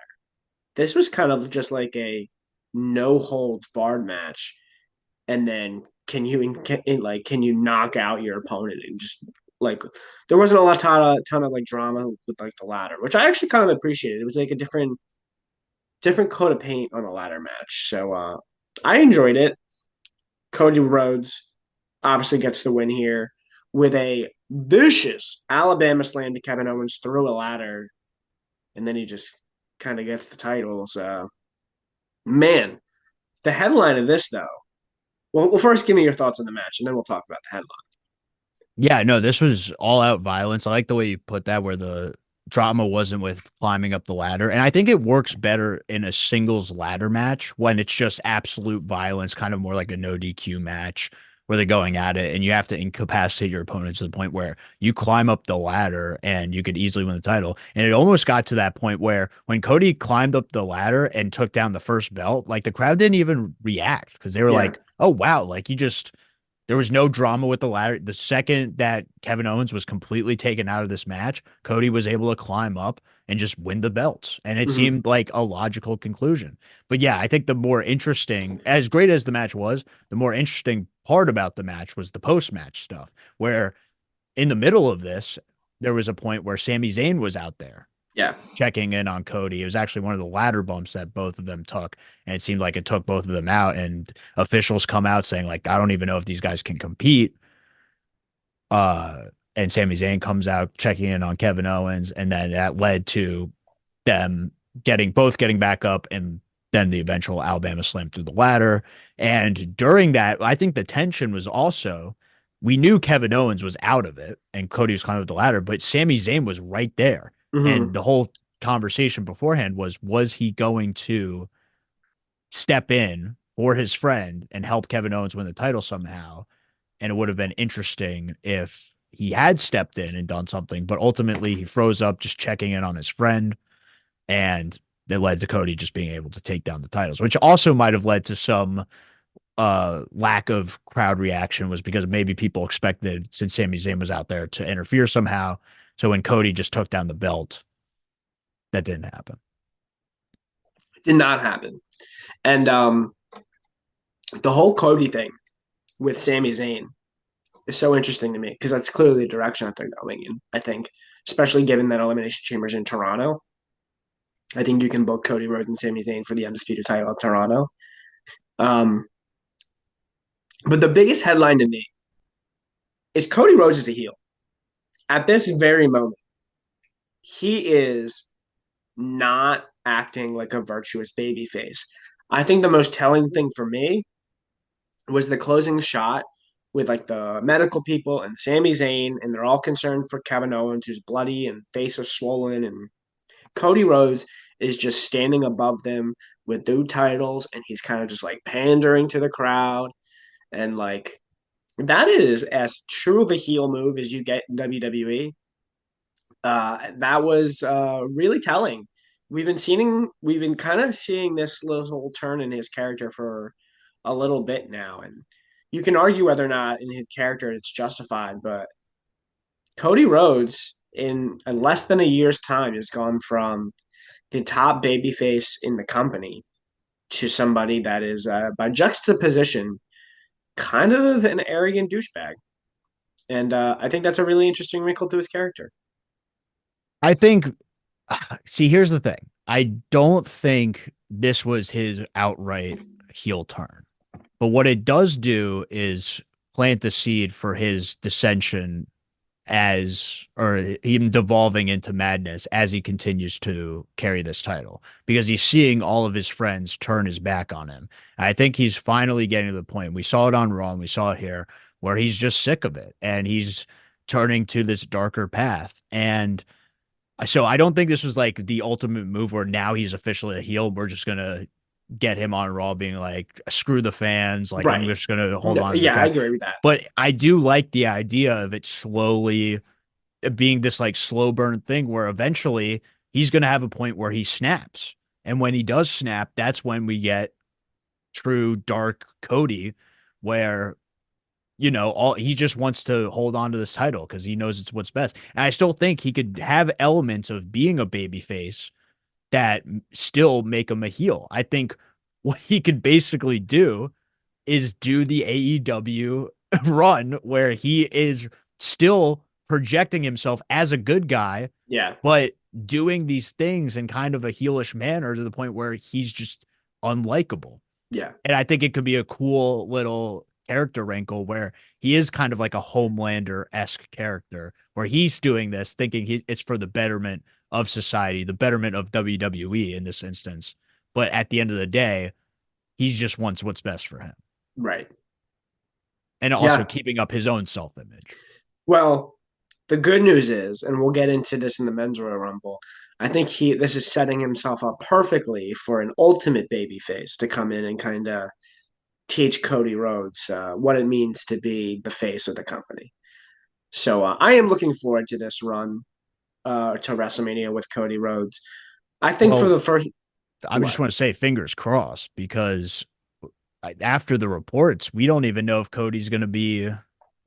This was kind of just like a no holds barred match, and then can you knock out your opponent and just like there wasn't a ton of like drama with like the ladder, which I actually kind of appreciated. It was like a different coat of paint on a ladder match, so I enjoyed it. Cody Rhodes obviously gets the win here with a vicious Alabama slam to Kevin Owens through a ladder, and then he just kind of gets the title. So man, the headline of this though. Well, first give me your thoughts on the match, and then we'll talk about the headline. Yeah, no, this was all out violence. I like the way you put that, where the drama wasn't with climbing up the ladder. And I think it works better in a singles ladder match when it's just absolute violence, kind of more like a no DQ match where they're going at it and you have to incapacitate your opponent to the point where you climb up the ladder and you could easily win the title. And it almost got to that point where when Cody climbed up the ladder and took down the first belt, like the crowd didn't even react because they were Yeah. like, oh, wow, like you just there was no drama with the ladder. The second that Kevin Owens was completely taken out of this match, Cody was able to climb up and just win the belts. And it Mm-hmm. seemed like a logical conclusion. But yeah, I think the more interesting, as great as the match was, the more interesting part about the match was the post match stuff, where in the middle of this, there was a point where Sami Zayn was out there Yeah. checking in on Cody. It was actually one of the ladder bumps that both of them took, and it seemed like it took both of them out. And officials come out saying like, I don't even know if these guys can compete. Uh, and Sami Zayn comes out checking in on Kevin Owens, and then that led to them getting back up, and then the eventual Alabama slam through the ladder. And during that, I think the tension was also we knew Kevin Owens was out of it and Cody was climbing up the ladder, but Sami Zayn was right there. And Mm-hmm. the whole conversation beforehand was he going to step in for his friend and help Kevin Owens win the title somehow? And it would have been interesting if he had stepped in and done something, but ultimately he froze up just checking in on his friend, and that led to Cody just being able to take down the titles, which also might have led to some lack of crowd reaction, was because maybe people expected, since Sami Zayn was out there, to interfere somehow. So when Cody just took down the belt, that didn't happen. Did not happen. And the whole Cody thing with Sami Zayn is so interesting to me because that's clearly the direction that they're going in. I think, especially given that Elimination Chamber's in Toronto, I think you can book Cody Rhodes and Sami Zayn for the undisputed title of Toronto. Um, but the biggest headline to me is Cody Rhodes is a heel. At this very moment, he is not acting like a virtuous babyface. I think the most telling thing for me was the closing shot with like the medical people and Sami Zayn, and they're all concerned for Kevin Owens, who's bloody and face is swollen, and Cody Rhodes is just standing above them with two titles, and he's kind of just like pandering to the crowd, and like that is as true of a heel move as you get in WWE. That was really telling. We've been kind of seeing this little turn in his character for a little bit now, and you can argue whether or not in his character it's justified, but Cody Rhodes in less than a year's time has gone from the top babyface in the company to somebody that is, by juxtaposition, kind of an arrogant douchebag. And I think that's a really interesting wrinkle to his character. I think, see, here's the thing. I don't think this was his outright heel turn. But what it does do is plant the seed for his dissension as, or him devolving into madness as he continues to carry this title because he's seeing all of his friends turn his back on him. And I think he's finally getting to the point. We saw it on Raw, and we saw it here, where he's just sick of it and he's turning to this darker path. And so I don't think this was like the ultimate move where now he's officially a heel. We're just gonna get him on Raw being like, screw the fans, like I'm Right. just gonna hold No, on to the yeah, I crown. agree with that. But I do like the idea of it slowly being this like slow burn thing where eventually he's gonna have a point where he snaps. And when he does snap, that's when we get true dark Cody, where all he just wants to hold on to this title because he knows it's what's best. And I still think he could have elements of being a babyface that still make him a heel. I think what he could basically do is do the AEW run where he is still projecting himself as a good guy, Yeah, but doing these things in kind of a heelish manner to the point where he's just unlikable. yeah, And I think it could be a cool little character wrinkle where he is kind of like a Homelander-esque character where he's doing this thinking it's for the betterment of society, the betterment of WWE in this instance. But at the end of the day, he just wants what's best for him right. and also Yeah. keeping up his own self-image. Well, the good news is, and we'll get into this in the men's Royal Rumble, I think this is setting himself up perfectly for an ultimate babyface to come in and kind of teach Cody Rhodes what it means to be the face of the company. So I am looking forward to this run to WrestleMania with Cody Rhodes. I think for Well, the first I just what? want to say fingers crossed because after the reports, we don't even know if Cody's going to be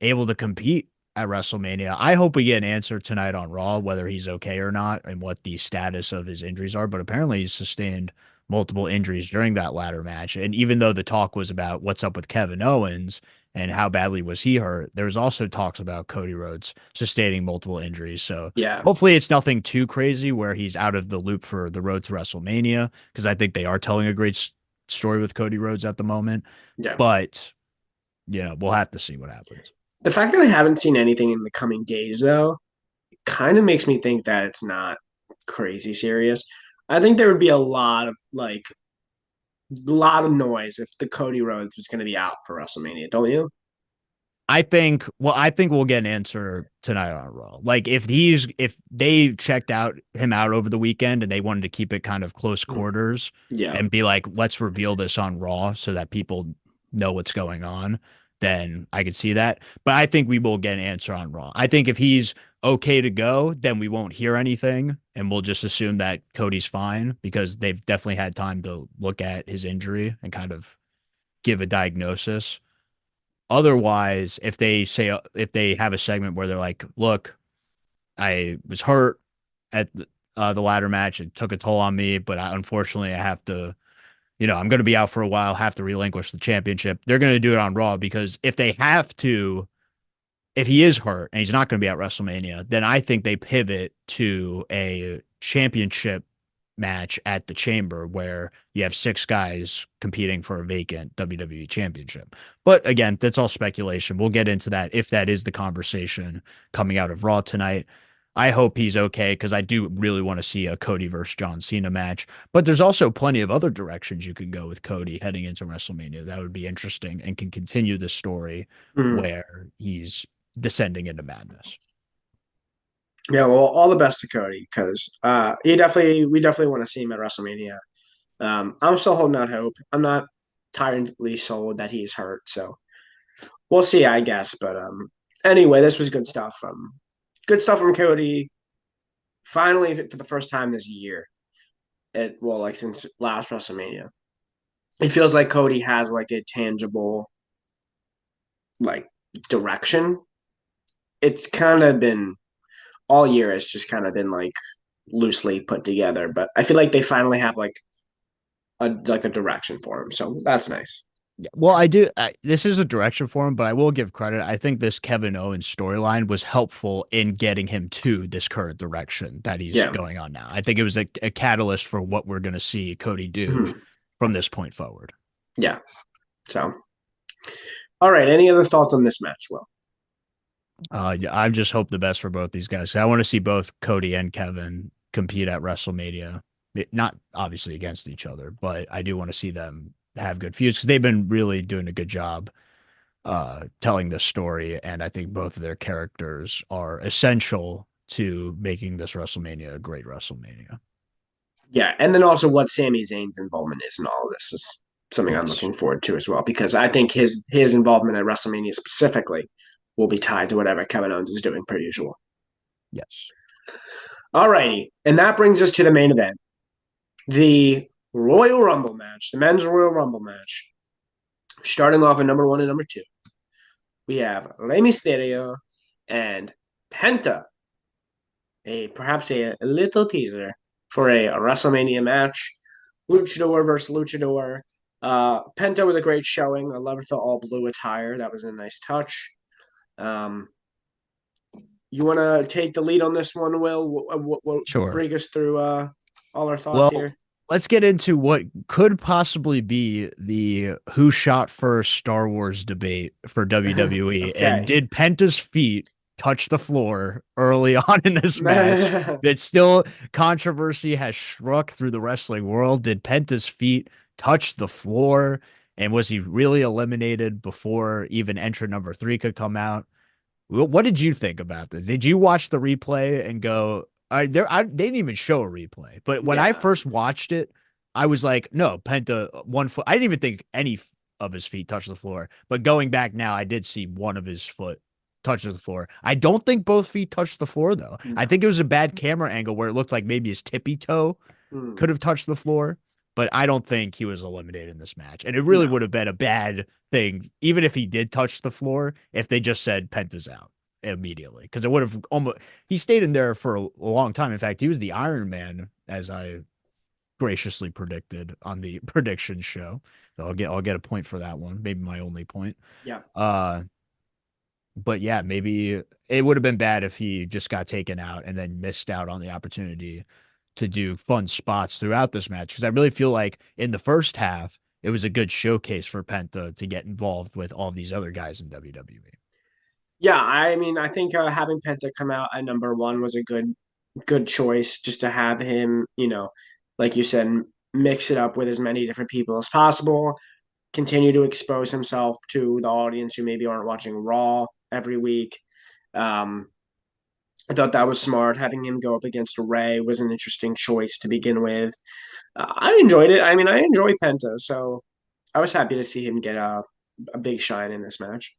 able to compete at WrestleMania. I hope we get an answer tonight on Raw, whether he's okay or not and what the status of his injuries are. But apparently, he's sustained multiple injuries during that ladder match. And even though the talk was about what's up with Kevin Owens and how badly was he hurt, there was also talks about Cody Rhodes sustaining multiple injuries. So Yeah, hopefully, it's nothing too crazy where he's out of the loop for the road to WrestleMania because I think they are telling a great story with Cody Rhodes at the moment. yeah. But, we'll have to see what happens. The fact that I haven't seen anything in the coming days, though, kind of makes me think that it's not crazy serious. I think there would be a lot of noise if the Cody Rhodes was going to be out for WrestleMania, don't you? I think we'll get an answer tonight on Raw. Like if they checked him out over the weekend and they wanted to keep it kind of close quarters Yeah, and be like, let's reveal this on Raw so that people know what's going on, then I could see that. But I think we will get an answer on Raw. I think if he's okay to go, then we won't hear anything and we'll just assume that Cody's fine because they've definitely had time to look at his injury and kind of give a diagnosis. Otherwise, if they have a segment where they're like, "Look, I was hurt at the ladder match. It took a toll on me, but unfortunately, I have to, I'm going to be out for a while. Have to relinquish the championship." They're going to do it on Raw because if they have to, if he is hurt and he's not going to be at WrestleMania, then I think they pivot to a championship match at the Chamber where you have six guys competing for a vacant WWE championship. But again, that's all speculation. We'll get into that if that is the conversation coming out of Raw tonight. I hope he's okay because I do really want to see a Cody versus John Cena match. But there's also plenty of other directions you can go with Cody heading into WrestleMania. That would be interesting and can continue the story mm. where he's descending into madness. Yeah. Well, all the best to Cody because we definitely want to see him at WrestleMania. I'm still holding out hope. I'm not entirely sold that he's hurt, so we'll see, I guess. But anyway, this was good stuff. Good stuff from Cody. Finally, for the first time this year, like since last WrestleMania. it feels like Cody has like a tangible like direction. It's kind of been all year. It's just kind of been like loosely put together, but I feel like they finally have like a direction for him. So that's nice. Yeah, well, I do. This is a direction for him, but I will give credit. I think this Kevin Owens storyline was helpful in getting him to this current direction that he's Yeah. going on now. I think it was a catalyst for what we're going to see Cody do Mhm. from this point forward. Yeah. So, all right. Any other thoughts on this match? Well, Yeah, I just hope the best for both these guys. I want to see both Cody and Kevin compete at WrestleMania. Not obviously against each other, but I do want to see them have good feuds because they've been really doing a good job telling this story, and I think both of their characters are essential to making this WrestleMania a great WrestleMania. yeah. And then also what Sami Zayn's involvement is in all of this is something I'm Yes. looking forward to as well because I think his involvement at WrestleMania specifically will be tied to whatever Kevin Owens is doing per usual. Yes. All righty. And that brings us to the main event, the Royal Rumble match, the men's Royal Rumble match. Starting off at number one and number two, we have Rey Mysterio and Penta, a perhaps a little teaser for a WrestleMania match. Luchador versus Luchador. Penta with a great showing. I loved the all blue attire. That was a nice touch. Um, you want to take the lead on this one, Will? Sure. Bring us through all our thoughts Well, here. let's get into what could possibly be the who shot first Star Wars debate for WWE. And Okay. did Penta's feet touch the floor early on in this match? That still controversy has struck through the wrestling world. Did Penta's feet touch the floor? And was he really eliminated before even entrant number three could come out? What did you think about this? Did you watch the replay and go, they didn't even show a replay, but when I Yeah. first watched it, I was like, no, Penta, 1 foot. I didn't even think any of his feet touched the floor. But going back now, I did see one of his foot touches the floor. I don't think both feet touched the floor, though. I No. think it was a bad camera angle where it looked like maybe his tippy toe Hmm. could have touched the floor, but I don't think he was eliminated in this match. And it really No. would have been a bad thing, even if he did touch the floor, if they just said Penta's out immediately, because it would have almost, he stayed in there for a long time. In fact, he was the Iron Man, as I graciously predicted on the prediction show. So I'll get a point for that one, maybe my only point. Yeah. Uh, but yeah, maybe it would have been bad if he just got taken out and then missed out on the opportunity to do fun spots throughout this match. Because I really feel like in the first half, it was a good showcase for Penta to get involved with all these other guys in WWE. Yeah, I mean, I think having Penta come out at number one was a good choice just to have him, like you said, mix it up with as many different people as possible, continue to expose himself to the audience who maybe aren't watching Raw every week. Um, I thought that was smart. Having him go up against Ray was an interesting choice to begin with. I enjoyed it. I mean, I enjoy Penta, so I was happy to see him get a big shine in this match.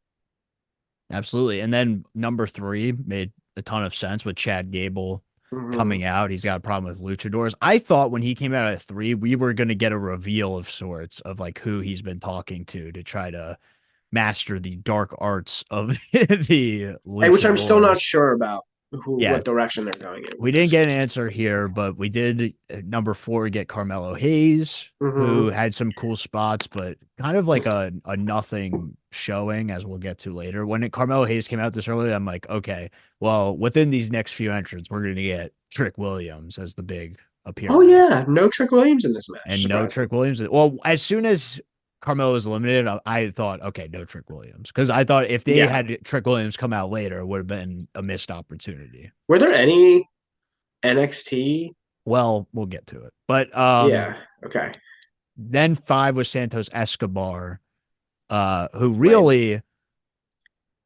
Absolutely. And then number three made a ton of sense with Chad Gable Hmm. coming out. He's got a problem with luchadors. I thought when he came out at three, we were going to get a reveal of sorts of like who he's been talking to try to master the dark arts of the Which I'm still not luchadors. sure about who Yeah, what direction they're going in we with didn't this. get an answer here, but we did number four get Carmelo Hayes, who Hmm. had some cool spots, but kind of like a nothing showing, as we'll get to later. When Carmelo Hayes came out this early, I'm like, okay, well, within these next few entrants, we're going to get Trick Williams as the big Oh appearance, yeah, no Trick Williams in this match. and no Surprising. Trick Williams. Well, as soon as Carmelo was eliminated, I thought, okay, no Trick Williams, because I thought if they Yeah. had Trick Williams come out later, it would have been a missed opportunity. Were there any NXT? Well, we'll get to it. But Yeah. Okay. then five was Santos Escobar, who Lame. really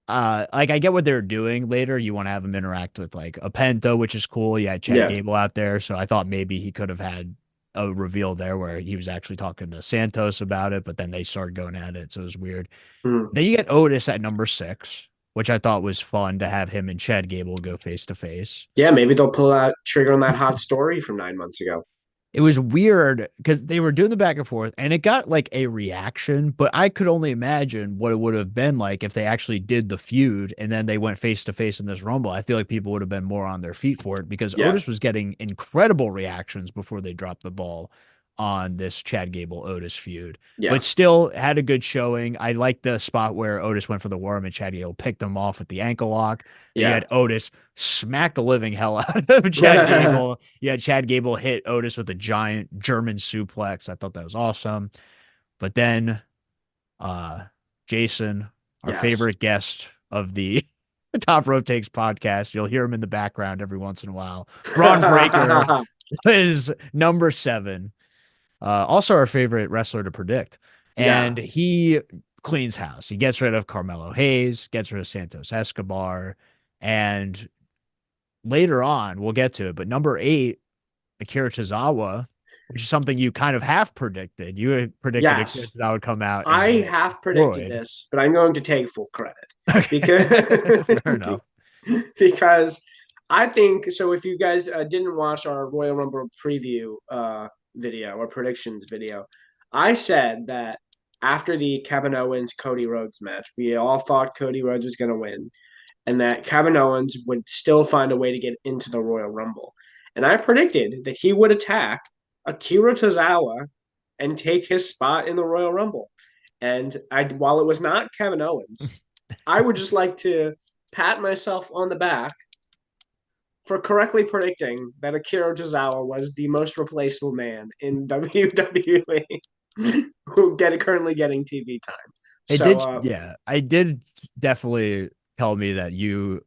like I get what they're doing later. You want to have him interact with like a Penta, which is cool. You had Chad Yeah. Gable out there, so I thought maybe he could have had a reveal there where he was actually talking to Santos about it, but then they started going at it, so it was weird. Mm. Then you get Otis at number six, which I thought was fun to have him and Chad Gable go face to face. Yeah. Maybe they'll pull out trigger on that hot story from 9 months ago. It was weird because they were doing the back and forth and it got like a reaction, but I could only imagine what it would have been like if they actually did the feud and then they went face to face in this Rumble. I feel like people would have been more on their feet for it because Yeah, Otis was getting incredible reactions before they dropped the ball on this Chad Gable Otis feud, yeah, but still had a good showing. I like the spot where Otis went for the worm and Chad Gable picked him off with the ankle lock. Then you yeah. had Otis smack the living hell out of Chad Gable. Yeah, Chad Gable hit Otis with a giant German suplex. I thought that was awesome. But then uh Jason, our Yes. favorite guest of the Top Rope Takes podcast, you'll hear him in the background every once in a while. Braun Breaker is number 7. Also our favorite wrestler to predict. Yeah. And he cleans house. He gets rid of Carmelo Hayes, gets rid of Santos Escobar, and later on, we'll get to it, but number 8, Akira Tozawa, which is something you kind of half predicted. You had predicted Akira Yes. Tozawa would come out and I get half predicted destroyed. this, but I'm going to take full credit because Fair enough. because I think so. If you guys didn't watch our Royal Rumble preview video or predictions video, I said that after the Kevin Owens Cody Rhodes match, we all thought Cody Rhodes was going to win, and that Kevin Owens would still find a way to get into the Royal Rumble. And I predicted that he would attack Akira Tozawa and take his spot in the Royal Rumble. And while it was not Kevin Owens, I would just like to pat myself on the back for correctly predicting that Akira Tozawa was the most replaceable man in WWE who currently getting TV time. It So, did, yeah. I did definitely tell me that you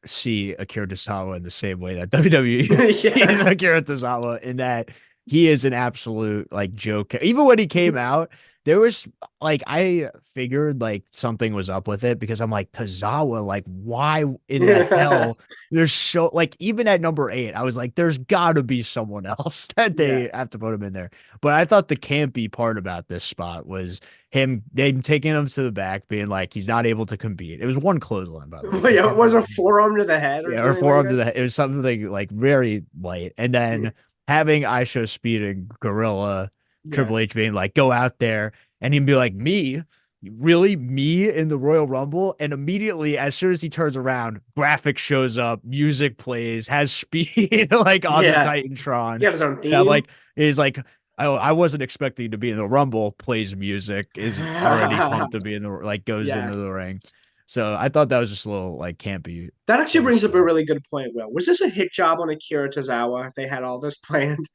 see Akira Tozawa in the same way that WWE sees yeah, Akira Tozawa, in that he is an absolute like joke. Even when he came out, there was like I figured like something was up with it because I'm like Tozawa, like why in the hell there's so like even at number 8, I was like, there's gotta be someone else that yeah. they have to put him in there. But I thought the campy part about this spot was they taking him to the back, being like he's not able to compete. It was one clothesline, by the way, But for yeah, it was a Carmelo. forearm to the head or Yeah, or something like forearm to that. the head. It was something like very light. And then having I Show Speed and Gorilla Yeah. Triple H being like, go out there, and he'd be like, me? Really? Me in the Royal Rumble? And immediately, as soon as he turns around, graphic shows up, music plays, has speed like on the Yeah. Titantron. He had his own And I'm theme. like, he's like, I wasn't expecting to be in the Rumble, plays music, is already pumped to be in the like goes Yeah. into the ring. So I thought that was just a little like campy That actually funny brings up a stuff. really good point, Will. Was this a hit job on Akira Tozawa if they had all this planned?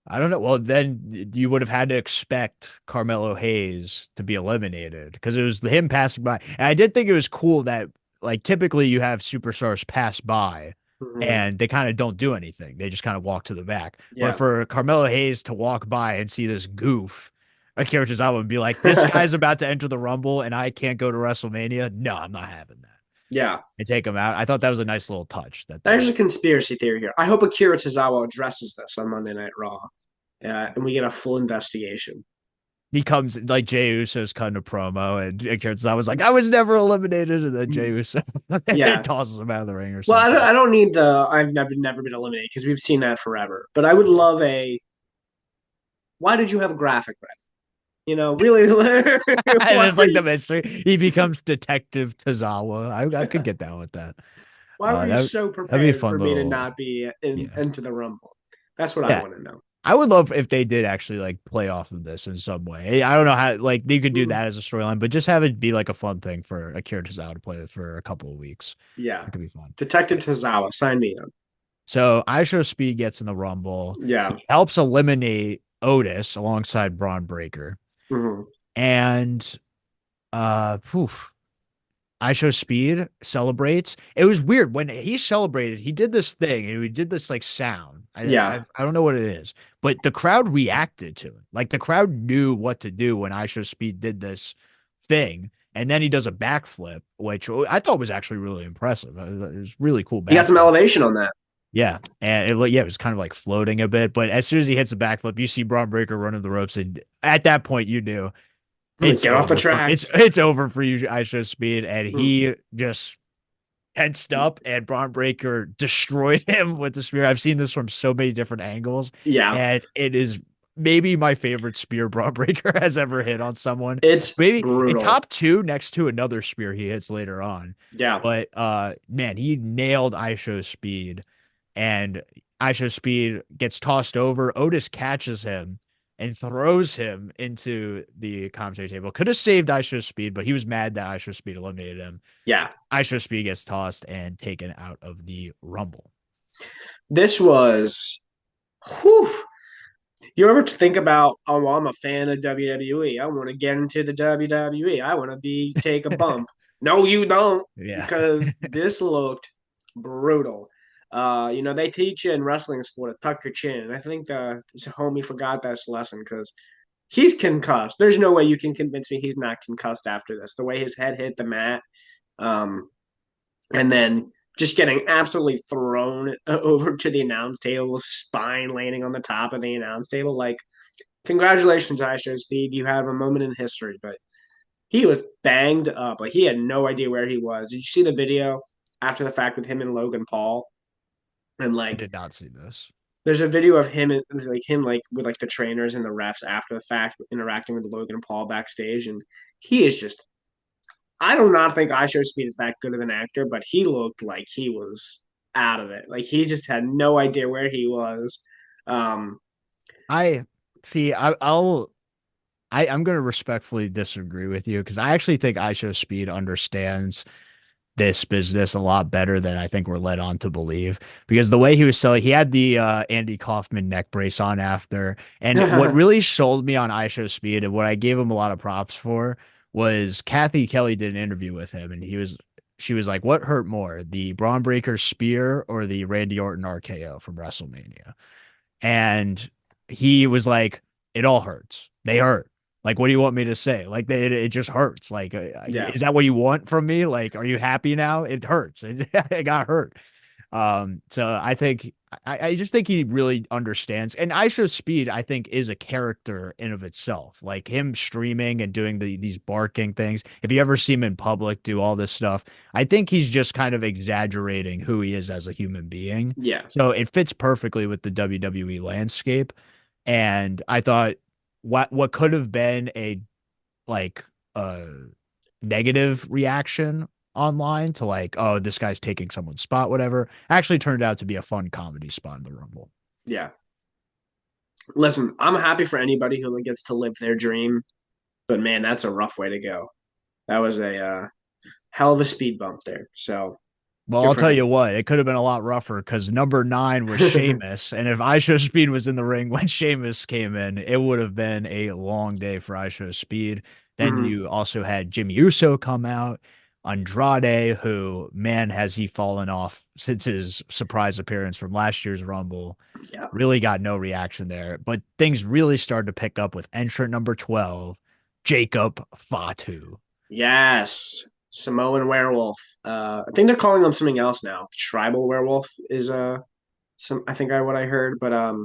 I don't know. Well, then you would have had to expect Carmelo Hayes to be eliminated because it was him passing by. And I did think it was cool that, like, typically you have superstars pass by Mhm. and they kind of don't do anything. They just kind of walk to the back. But Yeah. for Carmelo Hayes to walk by and see this goof, a character's out would be like, this guy's about to enter the Rumble and I can't go to WrestleMania. No, I'm not having that. Yeah. And take him out. I thought that was a nice little touch that There's they a conspiracy theory here. I hope Akira Tozawa addresses this on Monday Night Raw, and we get a full investigation. he comes like Jey Uso's cutting a promo, and I was like, I was never eliminated, and then Jey Uso Yeah. tosses him out of the ring or Well, something. I don't need the I've never been eliminated because we've seen that forever. But I would love a why did you have a graphic ready? You know, really, And why it's were like the you mystery. He becomes Detective Tozawa. I could get down with that. why were you That so that'd be a prepared fun for me to little, not be yeah, into the Rumble? That's what I yeah. want to know. I would love if they did actually like play off of this in some way. I don't know how like they could do Mm, that as a storyline, but just have it be like a fun thing for Akira Tozawa to play with for a couple of weeks. yeah. That could be fun. Detective Tozawa, sign me up. So ISHO Speed gets in the Rumble. Yeah. He helps eliminate Otis alongside Braun Breaker. Mhm. And poof, ISHO Speed celebrates. It was weird when he celebrated, he did this thing and he did this like sound. Yeah. I don't know what it is, but the crowd reacted to it. Like the crowd knew what to do when ISHO Speed did this thing. And then he does a backflip, which I thought was actually really impressive. It was really cool He got some backflip. elevation on that. Yeah, and it was kind of like floating a bit, but as soon as he hits a backflip, you see Braun Breaker running the ropes, and at that point, you knew it's Get off the over for tracks. it's over for you, ISHO Speed, and Mm. he just tensed up and Braun Breaker destroyed him with the spear. I've seen this from so many different angles, Yeah, and it is maybe my favorite spear Braun Breaker has ever hit on someone. it's Maybe in brutal. top two next to another spear he hits later on. Yeah, But man, he nailed ISO speed, and ISO speed gets tossed over. Otis catches him and throws him into the commentary table. Could have saved ISO speed, but he was mad that ISO speed eliminated him. yeah. ISO speed gets tossed and taken out of the Rumble. This was, whew. You ever think about, oh, well, I'm a fan of WWE. I want to get into the WWE. I want to be take a bump. No, you don't, Yeah. because this looked brutal. They teach you in wrestling school to tuck your chin. And I think this homie forgot this lesson because he's concussed. There's no way you can convince me he's not concussed after this. The way his head hit the mat, um, and then just getting absolutely thrown over to the announce table, spine landing on the top of the announce table. Like, congratulations, ISO Speed. You have a moment in history, but he was banged up. Like, he had no idea where he was. Did you see the video after the fact with him and Logan Paul? And I like, did not see this. there's a video of him and like him like with like the trainers and the refs after the fact interacting with Logan Paul backstage, and he is just. I do not think ISO Speed is that good of an actor, but he looked like he was out of it. Like he just had no idea where he was. Um, I see. I'm going to respectfully disagree with you because I actually think ISO Speed understands this business a lot better than I think we're led on to believe. Because the way he was selling, he had the Andy Kaufman neck brace on after. And what really sold me on ISO Speed and what I gave him a lot of props for was Kathy Kelly did an interview with him, and she was like, "What hurt more, the Braun Breaker spear or the Randy Orton RKO from WrestleMania?" And he was like, "It all hurts. They hurt. Like, what do you want me to say? Like, it just hurts. Like, yeah, is that what you want from me? Like, are you happy now? It hurts. It got hurt." So I think I just think he really understands. And ISO Speed, I think, is a character in of itself. Like him streaming and doing these barking things. If you ever see him in public do all this stuff, I think he's just kind of exaggerating who he is as a human being. yeah, So it fits perfectly with the WWE landscape. And I thought what could have been a like a negative reaction online to like, oh, this guy's taking someone's spot, whatever, actually turned out to be a fun comedy spot in the Rumble. yeah. Listen, I'm happy for anybody who gets to live their dream, but man, that's a rough way to go. That was a hell of a speed bump there. So Well, good I'll for tell him. you what, it could have been a lot rougher because number nine was Sheamus. And if ISO Speed was in the ring when Sheamus came in, it would have been a long day for ISO Speed. Then Mhm. you also had Jimmy Uso come out, Andrade, who, man, has he fallen off since his surprise appearance from last year's Rumble. Yeah. Really got no reaction there. But things really started to pick up with entrant number 12, Jacob Fatu. Yes. Samoan werewolf. I think they're calling him something else now. Tribal werewolf is some I think I what I heard, but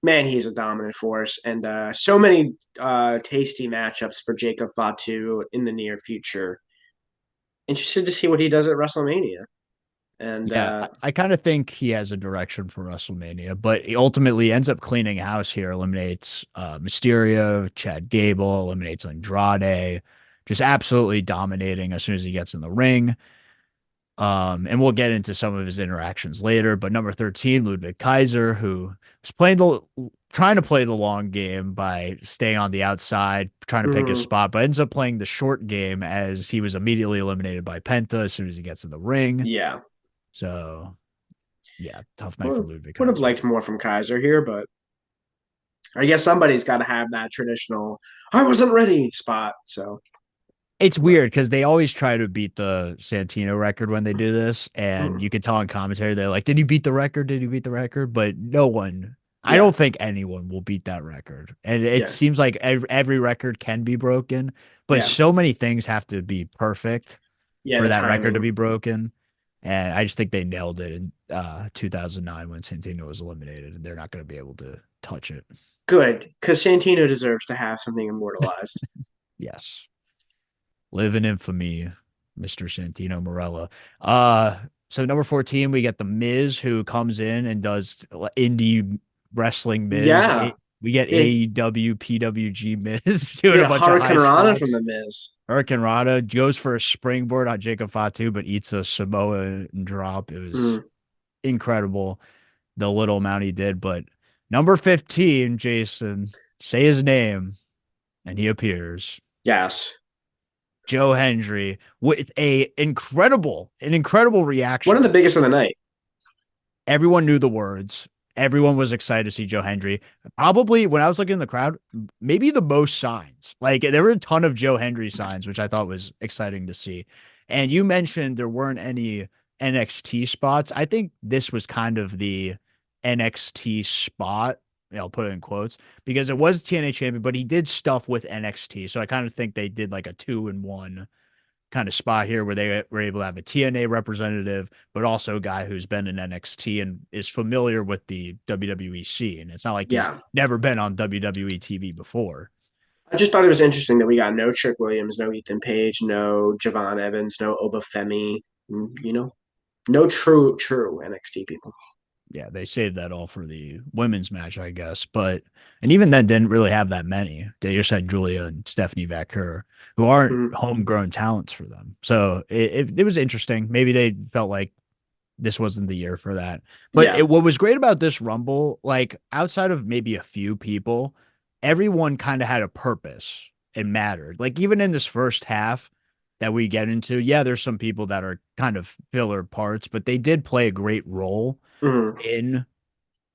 man, he's a dominant force, and so many tasty matchups for Jacob Fatu in the near future. Interested to see what he does at WrestleMania. And Yeah, I kind of think he has a direction for WrestleMania, but he ultimately ends up cleaning house here, eliminates Mysterio, Chad Gable, eliminates Andrade, just absolutely dominating as soon as he gets in the ring. And we'll get into some of his interactions later. But number 13, Ludwig Kaiser, who was trying to play the long game by staying on the outside, trying to pick his mhm, spot, but ends up playing the short game as he was immediately eliminated by Penta as soon as he gets in the ring. yeah, So yeah, tough night for would Ludwig would have Kaiser. liked more from Kaiser here, but I guess somebody's got to have that traditional "I wasn't ready" spot. So, It's but weird because they always try to beat the Santino record when they do this, and mm, you can tell in commentary they're like, "Did he beat the record? Did he beat the record?" But no one, I yeah, don't think anyone will beat that record. And it yeah, seems like every record can be broken, but yeah, so many things have to be perfect yeah. for The that record to timing, be broken. And I just think they nailed it in 2009 when Santino was eliminated, and they're not going to be able to touch it. good, because Santino deserves to have something immortalized. Yes. Live in infamy, Mr. Santino Marella. Uh, so number 14, we get the Miz, who comes in and does indie wrestling Miz. Yeah. We get Yeah. AEW PWG Miz doing a Yeah. bunch of high Hurricane Rana from spots. The Miz. Hurricane Rana goes for a springboard on Jacob Fatu, but eats a Samoa drop. It was Mm, incredible, the little amount he did. But number 15, Jason, say his name, and he appears. yes. Joe Hendry with an incredible One of the reaction. biggest of the night. Everyone knew the words. Everyone was excited to see Joe Hendry. Probably when I was looking in the crowd, maybe the most signs. Like there were a ton of Joe Hendry signs, which I thought was exciting to see. And you mentioned there weren't any NXT spots. I think this was kind of the NXT spot. I'll put it in quotes because it was TNA champion, but he did stuff with NXT. So I kind of think they did like a 2-in-1 kind of spot here where they were able to have a TNA representative, but also a guy who's been in NXT and is familiar with the WWE scene. It's not like he's Yeah. never been on WWE TV before. I just thought it was interesting that we got no Trick Williams, no Ethan Page, no Javon Evans, no Obafemi, no true NXT people. Yeah, they saved that all for the women's match, I guess. But and even then didn't really have that many. They just had Julia and Stephanie Vaquer, who aren't Mm, homegrown talents for them. So it was interesting. Maybe they felt like this wasn't the year for that. But yeah. what was great about this Rumble, like outside of maybe a few people, everyone kind of had a purpose and mattered. Like even in this first half that we get into, yeah, there's some people that are kind of filler parts, but they did play a great role Mm, in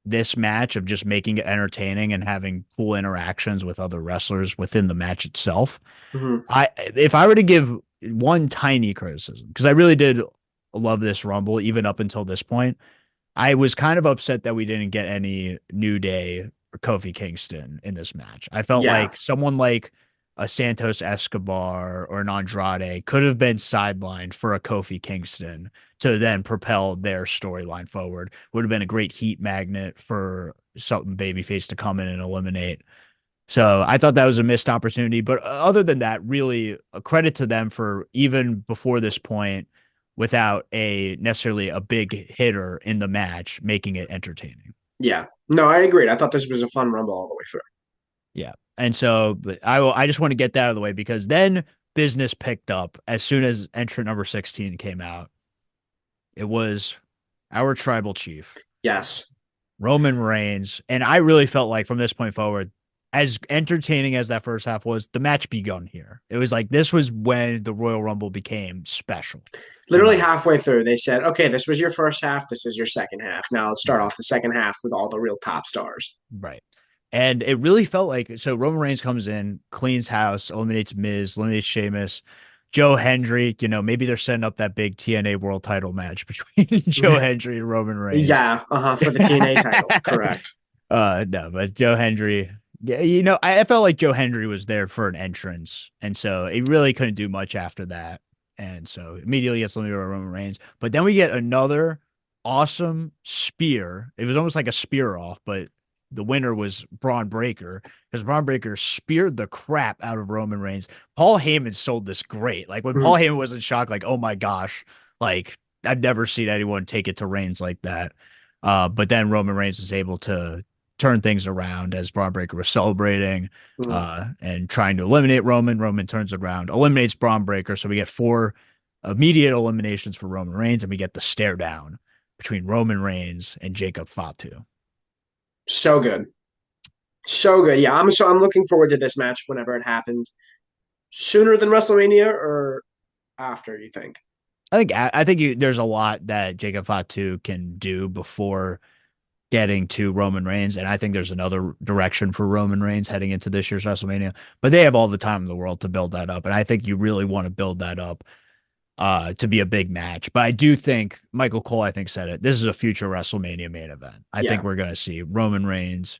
this match of just making it entertaining and having cool interactions with other wrestlers within the match itself. mm, If I were to give one tiny criticism, because I really did love this Rumble even up until this point, I was kind of upset that we didn't get any New Day or Kofi Kingston in this match. I felt yeah. like someone like a Santos Escobar or an Andrade could have been sidelined for a Kofi Kingston to then propel their storyline forward. Would have been a great heat magnet for something babyface to come in and eliminate. So I thought that was a missed opportunity. But other than that, really a credit to them for even before this point, without a necessarily a big hitter in the match, making it entertaining. Yeah. No, I agreed. I thought this was a fun Rumble all the way through. Yeah. And so but I just want to get that out of the way because then business picked up as soon as entrant number 16 came out. It was our tribal chief, Yes. Roman Reigns. And I really felt like from this point forward, as entertaining as that first half was, the match begun here. It was like this was when the Royal Rumble became special, in Literally my opinion. halfway through, they said, okay, this was your first half. This is your second half. Now let's start Right. off the second half with all the real top stars. Right. And it really felt like so Roman Reigns comes in, cleans house, eliminates Miz, eliminates Sheamus, Joe Hendry. Maybe they're setting up that big TNA world title match between Joe Hendry and Roman Reigns. Yeah. For the TNA title. Correct. No, but Joe Hendry. Yeah, I felt like Joe Hendry was there for an entrance, and so he really couldn't do much after that. And so immediately gets eliminated by Roman Reigns. But then we get another awesome spear. It was almost like a spear off, but the winner was Braun Breaker because Braun Breaker speared the crap out of Roman Reigns. Paul Heyman sold this great. Like when Paul Mhm. Heyman was in shock, like, oh my gosh, like I've never seen anyone take it to Reigns like that. But then Roman Reigns was able to turn things around as Braun Breaker was celebrating Mhm. and trying to eliminate Roman. Roman turns around, eliminates Braun Breaker. So we get 4 immediate eliminations for Roman Reigns, and we get the stare down between Roman Reigns and Jacob Fatu. So good. So good. Yeah, I'm looking forward to this match whenever it happens. Sooner than WrestleMania or after, you think? I think there's a lot that Jacob Fatu can do before getting to Roman Reigns, and I think there's another direction for Roman Reigns heading into this year's WrestleMania. But they have all the time in the world to build that up, and I think you really want to build that up to be a big match. But I do think Michael Cole, I think, said it. This is a future WrestleMania main event. I think Yeah, we're going to see Roman Reigns,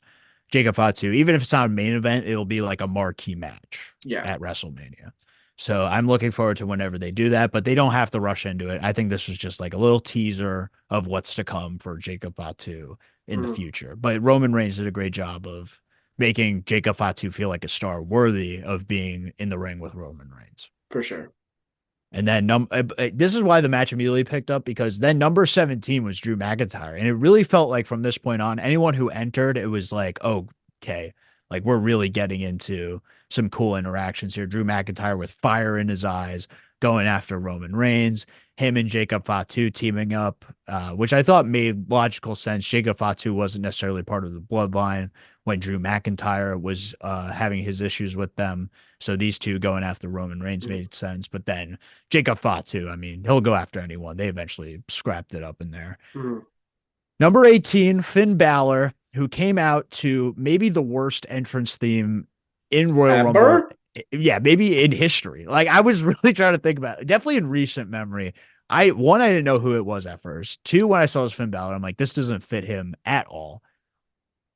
Jacob Fatu. Even if it's not a main event, it'll be like a marquee match yeah. at WrestleMania. So I'm looking forward to whenever they do that, but they don't have to rush into it. I think this was just like a little teaser of what's to come for Jacob Fatu in the Mhm. future. But Roman Reigns did a great job of making Jacob Fatu feel like a star worthy of being in the ring with Roman Reigns. For sure. And then this is why the match immediately picked up because then number 17 was Drew McIntyre. And it really felt like from this point on, anyone who entered, it was like, oh, okay, like we're really getting into some cool interactions here. Drew McIntyre with fire in his eyes, going after Roman Reigns, him and Jacob Fatu teaming up, which I thought made logical sense. Jacob Fatu wasn't necessarily part of the bloodline when Drew McIntyre was having his issues with them. So these two going after Roman Reigns made sense. But then Jacob Fatu, I mean, he'll go after anyone. They eventually scrapped it up in there. Mm. Number 18, Finn Balor, who came out to maybe the worst entrance theme in Royal Rumble. Ever? Yeah, maybe in history. Like I was really trying to think about it. Definitely in recent memory. I didn't know who it was at first. Two, when I saw it was Finn Balor, I'm like, this doesn't fit him at all.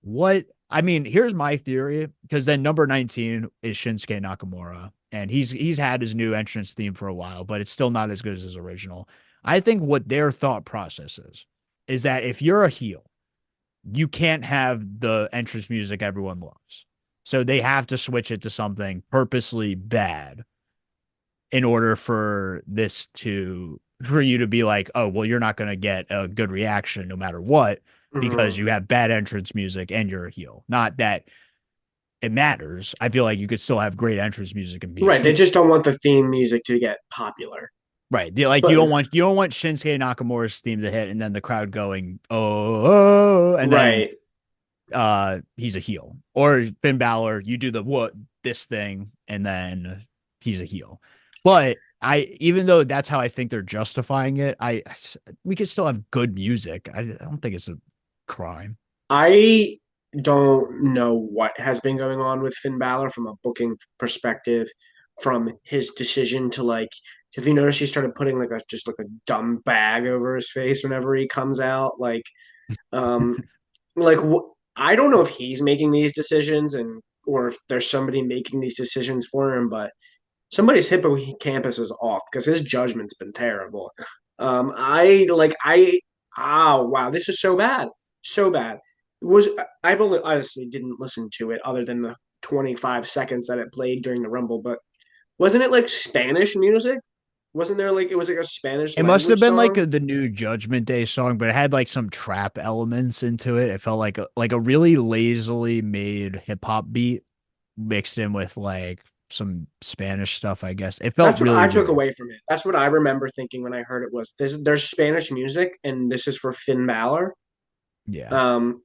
What I mean, here's my theory, because then number 19 is Shinsuke Nakamura, and he's had his new entrance theme for a while, but it's still not as good as his original. I think what their thought process is that if you're a heel, you can't have the entrance music everyone loves. So they have to switch it to something purposely bad in order for you to be like, oh, well, you're not going to get a good reaction no matter what because Hmm. you have bad entrance music and you're a heel. Not that it matters. I feel like you could still have great entrance music and be a Right. They heel. just don't want the theme music to get popular. Right. Like But you don't want Shinsuke Nakamura's theme to hit and then the crowd going, oh, and then right. he's a heel. Or Finn Balor, you do the what this thing and then he's a heel. But even though that's how I think they're justifying it, we could still have good music. I don't think it's a crime. I don't know what has been going on with Finn Balor from a booking perspective, from his decision to like. Have you noticed he started putting like a just like a dumb bag over his face whenever he comes out? Um, I don't know if he's making these decisions and or if there's somebody making these decisions for him, but somebody's hippocampus is off because his judgment's been terrible. I like I oh wow, this is so bad, so bad. It was I've only honestly didn't listen to it other than the 25 seconds that it played during the Rumble, but wasn't it like Spanish music? Wasn't there like it was like a Spanish It must have language been like song? the new Judgment Day song, but it had like some trap elements into it. It felt like a really lazily made hip hop beat mixed in with like some Spanish stuff, I guess. It felt That's what really I took weird. away from it. That's what I remember thinking when I heard it was this. There's Spanish music, and this is for Finn Balor. Yeah. Um,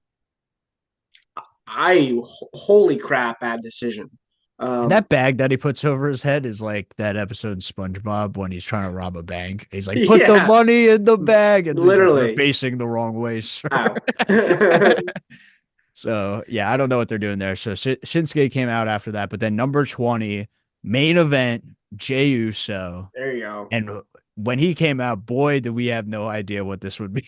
holy crap, bad decision. And Um, that bag that he puts over his head is like that episode in SpongeBob when he's trying to rob a bank. He's like, put the yeah, money in the bag. And he's like, you're literally. facing the wrong way, sir. Ow. So, yeah, I don't know what they're doing there. So, Shinsuke came out after that. But then number 20, main event, Jey Uso. There you go. And when he came out, boy, did we have no idea what this would be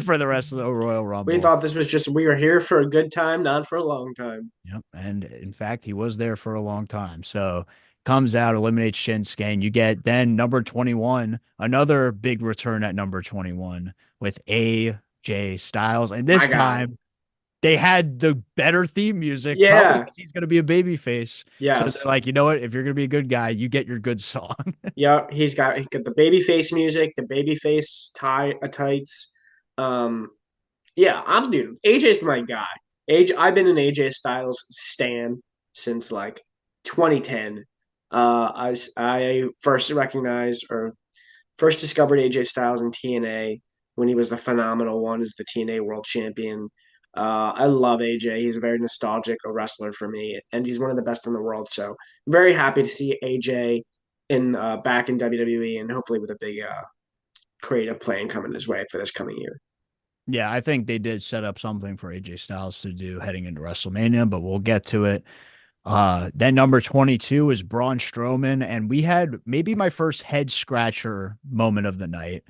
for the rest of the Royal We Rumble. thought this was just we were here for a good time, not for a long time. Yep. And in fact, he was there for a long time. So comes out, eliminates Shinsuke, and you get then number 21, another big return at number 21 with AJ Styles. And My this guy. time they had the better theme music, probably Yeah. because he's going to be a baby face. So they're Yes. like, you know what? If you're going to be a good guy, you get your good song. Yeah. He got the baby face music, the baby face tights. Um, Yeah, I'm dude. AJ's my guy. AJ, I've been an AJ Styles stan since like 2010. I first recognized or first discovered AJ Styles in TNA when he was the phenomenal one as the TNA World Champion. I love AJ. He's a very nostalgic a wrestler for me, and he's one of the best in the world. So very happy to see AJ in back in WWE, and hopefully with a big creative plan coming his way for this coming year. Yeah, I think they did set up something for AJ Styles to do heading into WrestleMania, but we'll get to it. Then number 22 is Braun Strowman, and we had maybe my first head scratcher moment of the night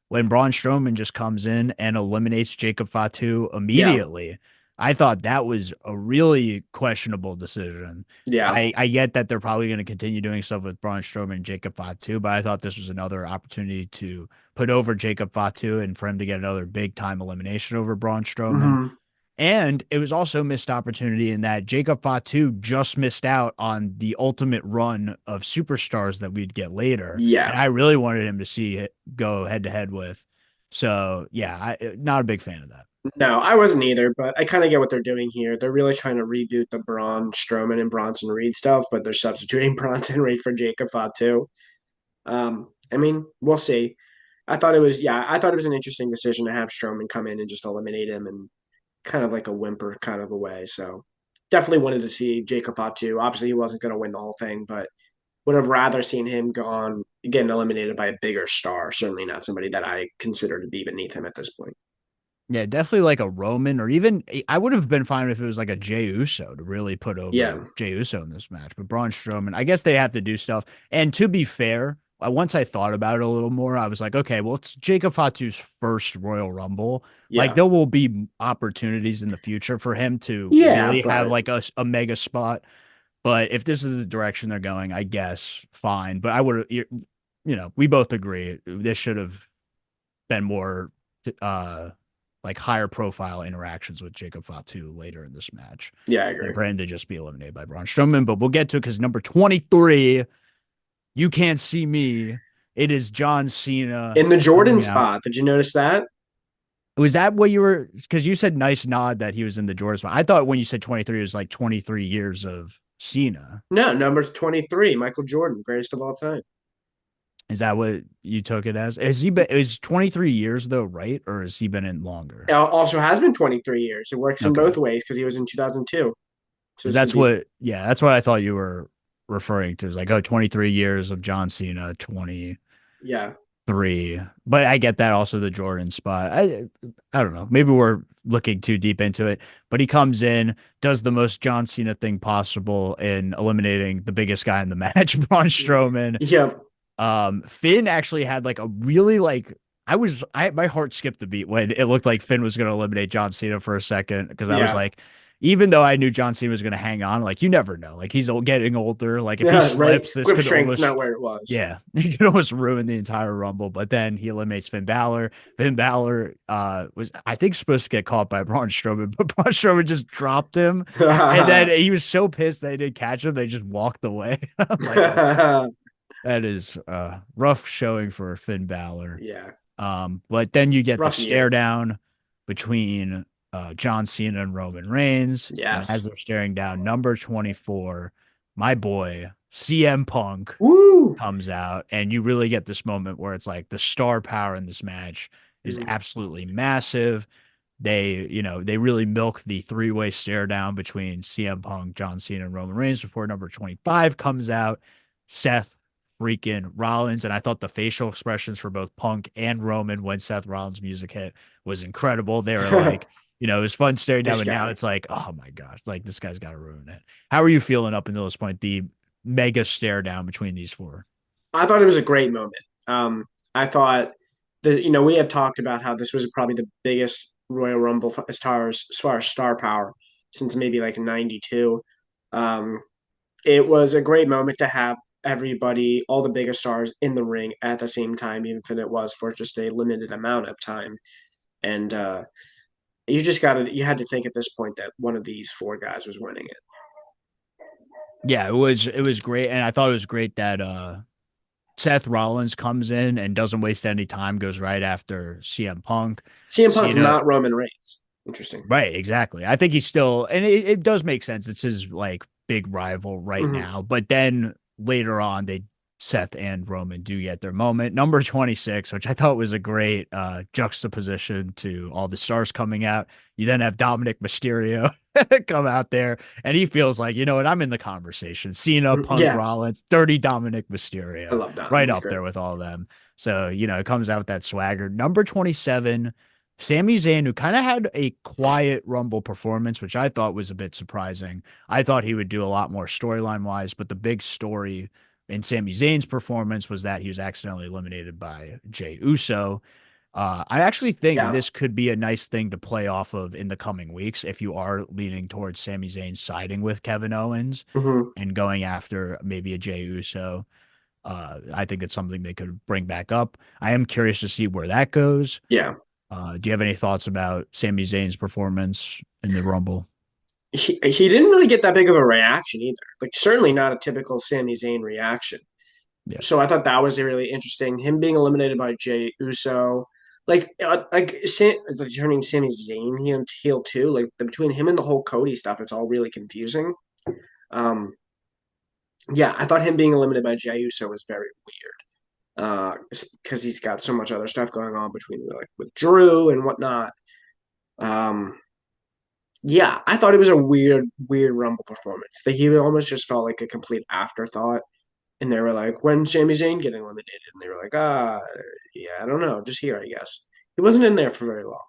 when Braun Strowman just comes in and eliminates Jacob Fatu Yeah, immediately. I thought that was a really questionable decision. yeah. I get that they're probably going to continue doing stuff with Braun Strowman and Jacob Fatu, but I thought this was another opportunity to put over Jacob Fatu and for him to get another big time elimination over Braun Strowman. Hmm. And it was also a missed opportunity in that Jacob Fatu just missed out on the ultimate run of superstars that we'd get later. Yeah. And I really wanted him to see it go head to head with. So, yeah, not a big fan of that. No, I wasn't either, but I kind of get what they're doing here. They're really trying to reboot the Braun Strowman and Bronson Reed stuff, but they're substituting Bronson Reed for Jacob Fatu. I mean, we'll see. I thought it was an interesting decision to have Strowman come in and just eliminate him and kind of like a whimper kind of a way. So definitely wanted to see Jacob Fatu. Obviously, he wasn't going to win the whole thing, but would have rather seen him go on getting eliminated by a bigger star. Certainly not somebody that I consider to be beneath him at this point. Yeah, definitely like a Roman, or even I would have been fine if it was like a Jey Uso to really put Yeah, over Jey Uso in this match. But Braun Strowman, I guess they have to do stuff. And to be fair, once I thought about it a little more, I was like, okay, well, it's Jacob Fatu's first Royal Rumble. Like yeah, there will be opportunities in the future for him to yeah, really have but like a mega spot. But if this is the direction they're going, I guess fine. But I would, we both agree this should have been more uh like higher profile interactions with Jacob Fatu later in this match yeah, I than agree. for him to just be eliminated by Braun Strowman. But we'll get to it because number 23, you can't see me. It is John Cena In the Jordan coming out. spot, did you notice that? Was that what you were? Because you said nice nod that he was in the Jordan spot. I thought when you said 23, it was like 23 years of Cena. No, number 23, Michael Jordan, greatest of all time. Is that what you took it as? Has he been, is 23 years though, right? Or has he been in longer? Also has been 23 years. It works in Okay. both ways because he was in 2002. So Because this would that's be, what, yeah, that's what I thought you were referring to. It's like, oh, 23 years of John Cena, 23. yeah. But I get that also the Jordan spot. I don't know. Maybe we're looking too deep into it. But he comes in, does the most John Cena thing possible in eliminating the biggest guy in the match, Braun Strowman. Yep. Finn actually had like a really like my heart skipped a beat when it looked like Finn was going to eliminate John Cena for a second because I was Yeah. like, even though I knew John Cena was going to hang on, like you never know, like he's getting older. Like if he Yeah, right. slips, this Grip could strength's almost not where it was. yeah, he could almost ruin the entire Rumble. But then he eliminates Finn Balor. Finn Balor was I think supposed to get caught by Braun Strowman, but Braun Strowman just dropped him, and then he was so pissed they didn't catch him, they just walked away. I'm like, oh, that is rough showing for Finn Balor. Yeah. But then you get the Rough stare year. down between John Cena and Roman Reigns. And as Yes. they're staring down, number 24, my boy, CM Punk, Woo. comes out. And you really get this moment where it's like the star power in this match is Mhm. absolutely massive. They really milk the three-way stare down between CM Punk, John Cena, and Roman Reigns before number 25 comes out. Seth freaking Rollins. And I thought the facial expressions for both Punk and Roman when Seth Rollins' music hit was incredible. They were like, it was fun staring down, This but now guy. it's like, oh my gosh, like this guy's got to ruin it. How are you feeling up until this point? The mega stare down between these four. I thought it was a great moment. I thought that we have talked about how this was probably the biggest Royal Rumble as far as star power since maybe like '92. Um, it was a great moment to have everybody, all the biggest stars in the ring at the same time, even if it was for just a limited amount of time. And you had to think at this point that one of these four guys was winning it. Yeah, it was great. And I thought it was great that Seth Rollins comes in and doesn't waste any time, goes right after CM Punk. CM Punk's Cena, not Roman Reigns. Interesting. right, exactly. I think he's still, and it does make sense. It's his like big rival right Mm-hmm. now. But then later on, Seth and Roman do get their moment. Number 26, which I thought was a great juxtaposition to all the stars coming out. You then have Dominic Mysterio come out there, and he feels like, you know what, I'm in the conversation. Cena, Punk, Yeah, Rollins, dirty Dominic I Mysterio, love Dom. right He's up great. there with all of them. So, it comes out with that swagger. Number 27, Sami Zayn, who kind of had a quiet Rumble performance, which I thought was a bit surprising. I thought he would do a lot more storyline wise, but the big story in Sami Zayn's performance was that he was accidentally eliminated by Jey Uso. I actually think Yeah. this could be a nice thing to play off of in the coming weeks if you are leaning towards Sami Zayn siding with Kevin Owens Hmm. and going after maybe a Jey Uso. I think it's something they could bring back up. I am curious to see where that goes. Yeah. Do you have any thoughts about Sami Zayn's performance? in the Rumble. He didn't really get that big of a reaction either. Like certainly not a typical Sami Zayn reaction. Yeah. So I thought that was really interesting. Him being eliminated by Jey Uso, like turning Sami Zayn heel too. Like between him and the whole Cody stuff, it's all really confusing. Um, yeah, I thought him being eliminated by Jey Uso was very weird. Because he's got so much other stuff going on between like with Drew and whatnot. Um, yeah, I thought it was a weird Rumble performance. That he almost just felt like a complete afterthought. And they were like, "When Sami Zayn getting eliminated?" And they were like, yeah, I don't know, just here, I guess." He wasn't in there for very long.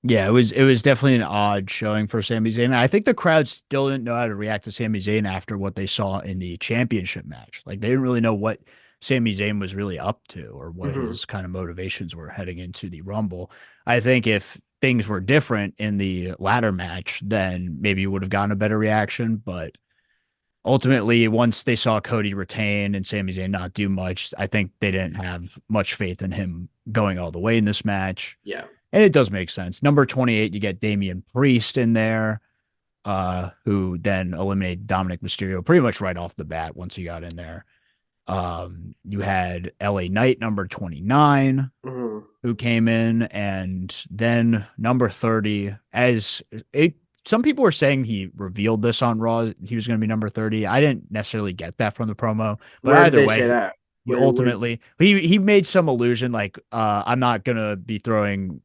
Yeah, it was definitely an odd showing for Sami Zayn. I think the crowd still didn't know how to react to Sami Zayn after what they saw in the championship match. Like they didn't really know what Sami Zayn was really up to or what Hmm. his kind of motivations were heading into the Rumble. I think if things were different in the latter match, then maybe you would have gotten a better reaction. But ultimately, once they saw Cody retain and Sami Zayn not do much, I think they didn't have much faith in him going all the way in this match. Yeah, And it does make sense. Number 28, you get Damian Priest in there, who then eliminated Dominic Mysterio pretty much right off the bat once he got in there. You had LA Knight, number 29, hmm who came in, and then number 30, as it some people were saying he revealed this on Raw. He was going to be number 30. I didn't necessarily get that from the promo, but where did either they say way, that? he Where ultimately he made some allusion like I'm not gonna be throwing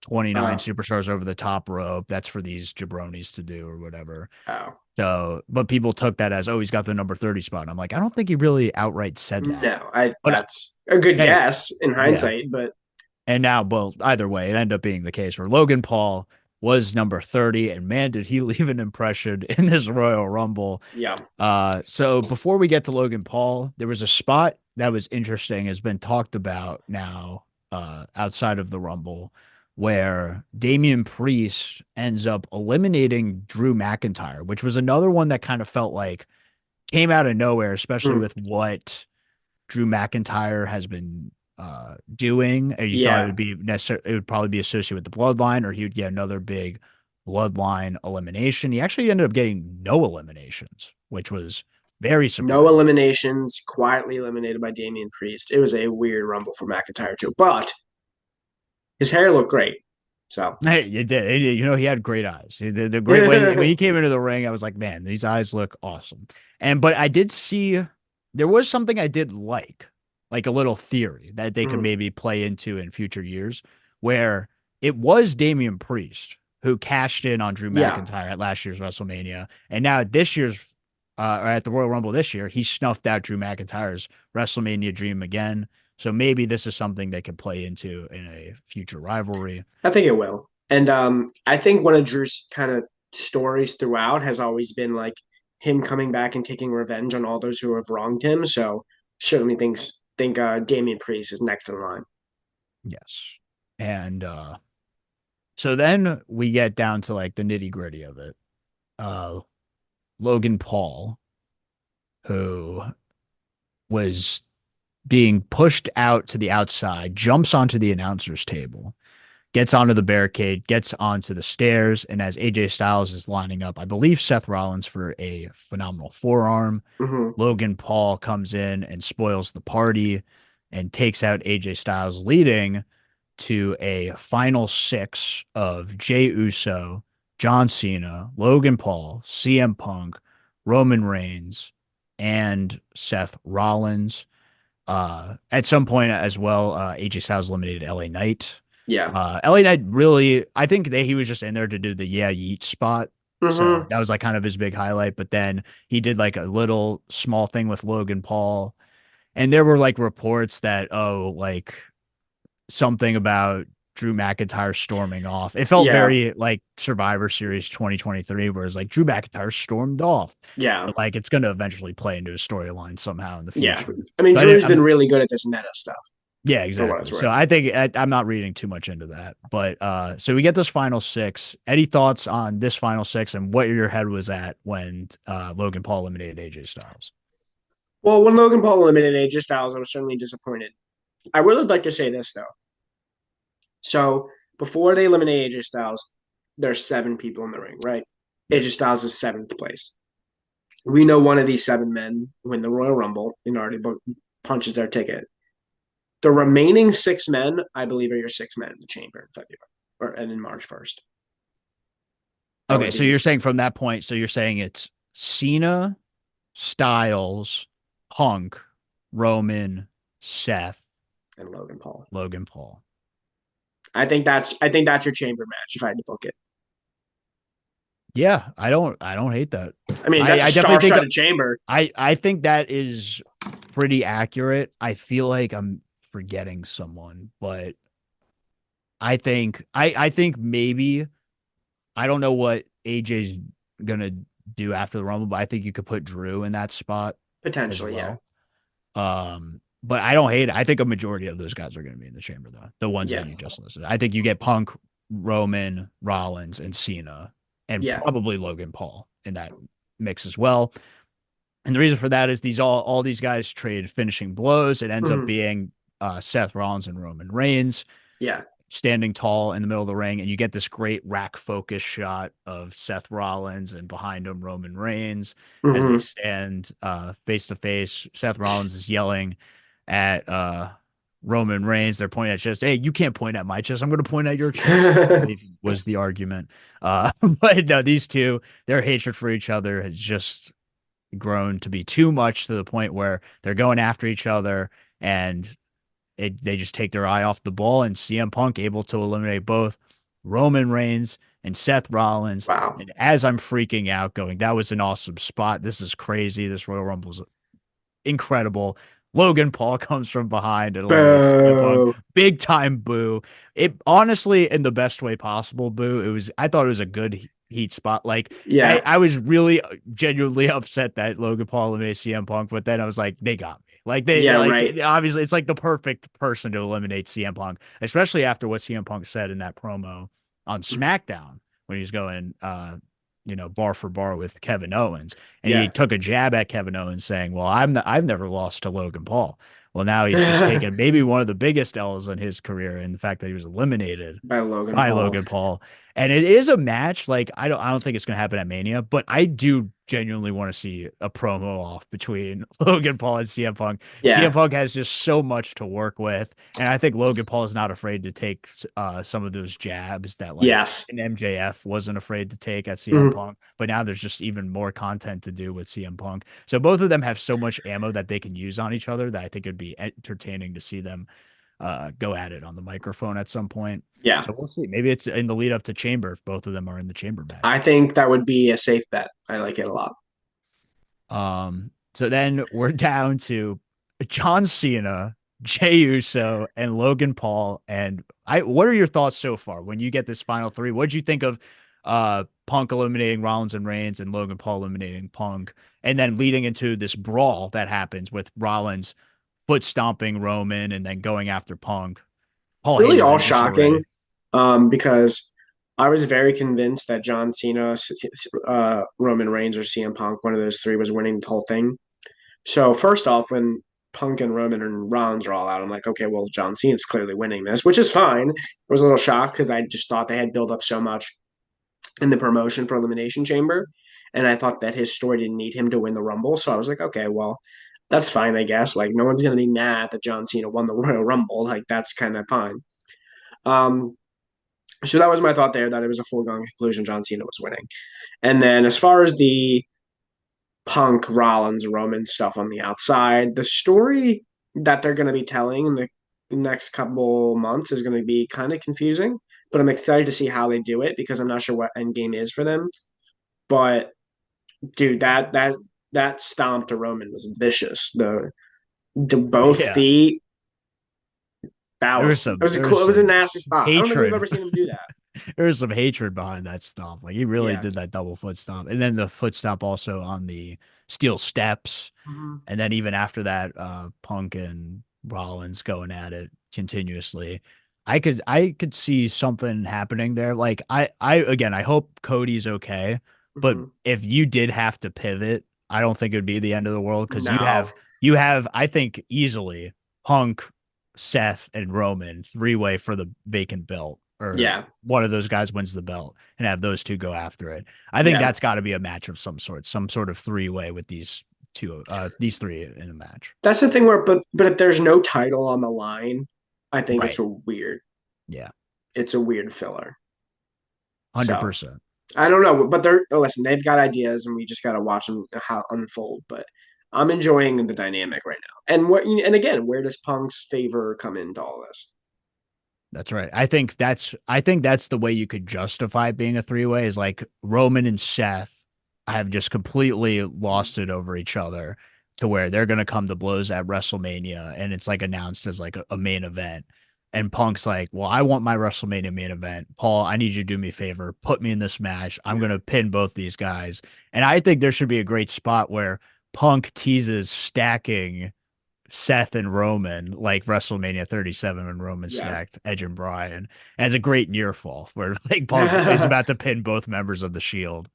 29 uh superstars over the top rope. That's for these jabronis to do or whatever. oh So, but people took that as, oh, he's got the number 30 spot. And I'm like, I don't think he really outright said that. no, I But that's a good hey, guess in yeah. hindsight, but And now, well, either way, it ended up being the case where Logan Paul was number 30. And man, did he leave an impression in this Royal Rumble. yeah. So before we get to Logan Paul, there was a spot that was interesting, has been talked about now outside of the Rumble, where Damian Priest ends up eliminating Drew McIntyre, which was another one that kind of felt like came out of nowhere, especially Mm, with what Drew McIntyre has been doing. And you thought it yeah. would be necessary, it would probably be associated with the bloodline, or he would get another big bloodline elimination. He actually ended up getting no eliminations, which was very No surprising. eliminations, quietly eliminated by Damian Priest. It was a weird Rumble for McIntyre too, but his hair looked great. So Hey, you did. He had great eyes. The great when he came into the ring, I was like, man, these eyes look awesome. But I did see there was something I did like a little theory that they could mhm. maybe play into in future years, where it was Damian Priest who cashed in on Drew Yeah, McIntyre at last year's WrestleMania, and now at this year's or at the Royal Rumble this year, he snuffed out Drew McIntyre's WrestleMania dream again. So maybe this is something they could play into in a future rivalry. I think it will. And I think one of Drew's kind of stories throughout has always been like him coming back and taking revenge on all those who have wronged him. So certainly think Damian Priest is next in line. Yes. And so then we get down to like the nitty gritty of it. Uh Logan Paul, who was being pushed out to the outside, jumps onto the announcer's table, gets onto the barricade, gets onto the stairs, and as AJ Styles is lining up, I believe Seth Rollins for a phenomenal forearm, Hmm. Logan Paul comes in and spoils the party and takes out AJ Styles, leading to a final six of Jey Uso, John Cena, Logan Paul, CM Punk, Roman Reigns, and Seth Rollins. At some point as well, AJ Styles eliminated LA Knight. Yeah. LA Knight really, I think that he was just in there to do the yeah yeet spot. So Hmm. that was like kind of his big highlight. But then he did like a little small thing with Logan Paul. And there were like reports that, oh, like something about Drew McIntyre storming off. It felt Yeah. very like Survivor Series 2023, where it's like Drew McIntyre stormed off. Yeah. But like it's going to eventually play into a storyline somehow in the Yeah. future. I mean, So Drew's been I'm really good at this meta stuff yeah, for what it's exactly. So worth. I think I'm not reading too much into that. But so we get this final six. Any thoughts on this final six and what your head was at when Logan Paul eliminated AJ Styles? Well, when Logan Paul eliminated AJ Styles, I was certainly disappointed. I would like to say this though. So before they eliminate AJ Styles, there's 7 people in the ring, right? Yep. AJ Styles is seventh place. We know one of these 7 men win the Royal Rumble and already punches their ticket. The remaining 6 men, I believe, are your 6 men in the chamber in February or and in March 1st. That Okay, would so be you're saying from that point, so you're saying it's Cena, Styles, Punk, Roman, Seth, and Logan Paul. Logan Paul. I think that's your chamber match if I had to book it. Yeah, I don't hate that. I mean, I that's a I definitely think star-studded chamber. I think that is pretty accurate. I feel like I'm forgetting someone, but I think maybe I don't know what AJ's gonna do after the Rumble, but I think you could put Drew in that spot as Potentially, yeah. well. But I don't hate it. I think a majority of those guys are going to be in the chamber, though. The ones that Yeah. you just listed. I think you get Punk, Roman, Rollins, and Cena, and Yeah. probably Logan Paul in that mix as well. And the reason for that is these all these guys trade finishing blows. It ends up Mhm. being Seth Rollins and Roman Reigns Yeah. standing tall in the middle of the ring, and you get this great rack focus shot of Seth Rollins and behind him Roman Reigns as they Hmm. stand face to face. Seth Rollins is yelling at Roman Reigns. They're pointing at chest. Hey, you can't point at my chest. I'm going to point at your chest. I believe was the argument. But no, these two, their hatred for each other has just grown to be too much to the point where they're going after each other and they just take their eye off the ball, and CM Punk able to eliminate both Roman Reigns and Seth Rollins. Wow. And as I'm freaking out, going, that was an awesome spot. This is crazy. This Royal Rumble's incredible. Logan Paul comes from behind and eliminates CM Punk. Boo. Big time boo. It honestly, in the best way possible, boo. I thought it was a good heat spot. Like I, Yeah. I was really genuinely upset that Logan Paul eliminated CM Punk, but then I was like, they got me. Like they Yeah, like right. obviously it's like the perfect person to eliminate CM Punk, especially after what CM Punk said in that promo on SmackDown when he's going bar for bar with Kevin Owens. And he Yeah. took a jab at Kevin Owens saying, well, I've never lost to Logan Paul. Well, now he's just taken maybe one of the biggest L's in his career in the fact that he was eliminated By Logan by Paul. Logan Paul. And it is a match. Like I don't think it's gonna happen at Mania, but I do genuinely want to see a promo off between Logan Paul and CM Punk. CM Yeah. Punk has just so much to work with. And I think Logan Paul is not afraid to take some of those jabs that like Yes. an MJF wasn't afraid to take at CM Mhm. Punk. But now there's just even more content to do with CM Punk. So both of them have so much ammo that they can use on each other that I think it'd be entertaining to see them go at it on the microphone at some point. Yeah. So we'll see. Maybe it's in the lead up to Chamber if both of them are in the Chamber I match. think that would be a safe bet. I like it a lot. So then we're down to John Cena, Jey Uso, and Logan Paul. And what are your thoughts so far when you get this final three? What did you think of Punk eliminating Rollins and Reigns and Logan Paul eliminating Punk? And then leading into this brawl that happens with Rollins foot stomping Roman and then going after Punk. Paul Really Heyman's all in disarray. shocking, because I was very convinced that John Cena, Roman Reigns, or CM Punk, one of those three, was winning the whole thing. So first off, when Punk and Roman and Rollins are all out, I'm like, okay, well, John Cena's clearly winning this, which is fine. I was a little shocked because I just thought they had built up so much in the promotion for Elimination Chamber, and I thought that his story didn't need him to win the Rumble. So I was like, okay, well, that's fine, I guess. Like, no one's gonna be mad that John Cena won the Royal Rumble. Like, that's kind of fine. Um, so that was my thought there, that it was a foregone conclusion John Cena was winning. And then as far as the Punk, Rollins, Roman stuff on the outside, the story that they're going to be telling in the next couple months is going to be kind of confusing, but I'm excited to see how they do it because I'm not sure what Endgame is for them. But dude, that stomp to Roman was vicious. The both Yeah. feet. That There was was it some was a there was cool. It was a some nasty spot. I don't think we've hatred. ever seen him do that. There was some hatred behind that stomp. Like he really Yeah. did that double foot stomp. And then the foot stomp also on the steel steps. Mhm. And then even after that, Punk and Rollins going at it continuously. I could see something happening there. Like I again I hope Cody's okay. But Mhm. if you did have to pivot, I don't think it would be the end of the world because you No. have you have, I think, easily Punk, Seth, and Roman three-way for the vacant belt or Yeah, one of those guys wins the belt and have those two go after it. I think yeah. that's got to be a match of some sort of three-way with these three in a match. That's the thing where, but if there's no title on the line, I think Right. weird. Yeah. It's a weird filler. So 100%. I don't know, but they're listen. They've got ideas, and we just got to watch them how unfold. But I'm enjoying the dynamic right now. And again, where does Punk's favor come into all this? That's right. I think that's the way you could justify being a three-way is like Roman and Seth have just completely lost it over each other to where they're going to come to blows at WrestleMania and it's like announced as like a main event. And Punk's like, "Well, I want my WrestleMania main event. Paul, I need you to do me a favor. Put me in this match. I'm Yeah, going to pin both these guys." And I think there should be a great spot where Punk teases stacking Seth and Roman, like WrestleMania 37 when Roman yeah, stacked Edge and Bryan, as a great near fall where like Punk is about to pin both members of the Shield.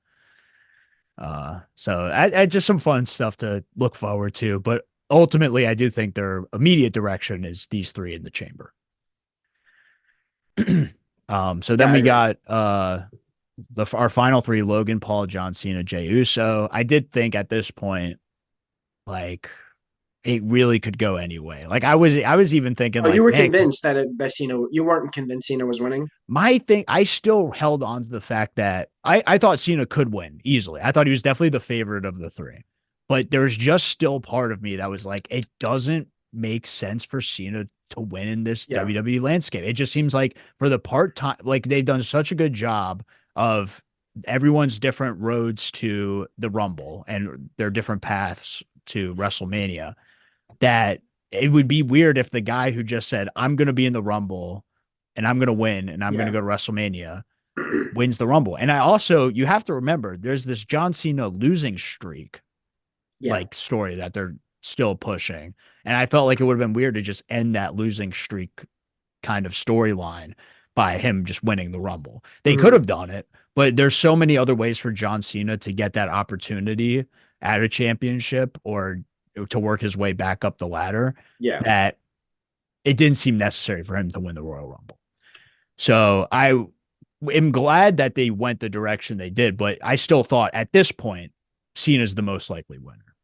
So I just some fun stuff to look forward to, but ultimately I do think their immediate direction is these three in the chamber. So yeah. then I we agree. got our final three: Logan Paul, John Cena, Jey Uso. I did think at this point, like it really could go anyway. Like I was even thinking Oh, you like, were man, convinced that Cena. You weren't convinced Cena was winning. my thing, I still held on to the fact that I thought Cena could win easily. I thought he was definitely the favorite of the three. But there's just still part of me that was like, it doesn't make sense for Cena to win in this Yeah, WWE landscape. It just seems like for the part time, like they've done such a good job of everyone's different roads to the Rumble and their different paths to WrestleMania that it would be weird if the guy who just said, I'm going to be in the Rumble and I'm going to win and I'm going to yeah, go to WrestleMania wins the Rumble. And I also, you have to remember, there's this John Cena losing streak yeah. like story that they're still pushing. And I felt like it would have been weird to just end that losing streak kind of storyline by him just winning the Rumble. They could Mhm. have done it, but there's so many other ways for John Cena to get that opportunity at a championship or to work his way back up the ladder Yeah, that it didn't seem necessary for him to win the Royal Rumble. So I am glad that they went the direction they did, but I still thought at this point, Cena's the most likely winner.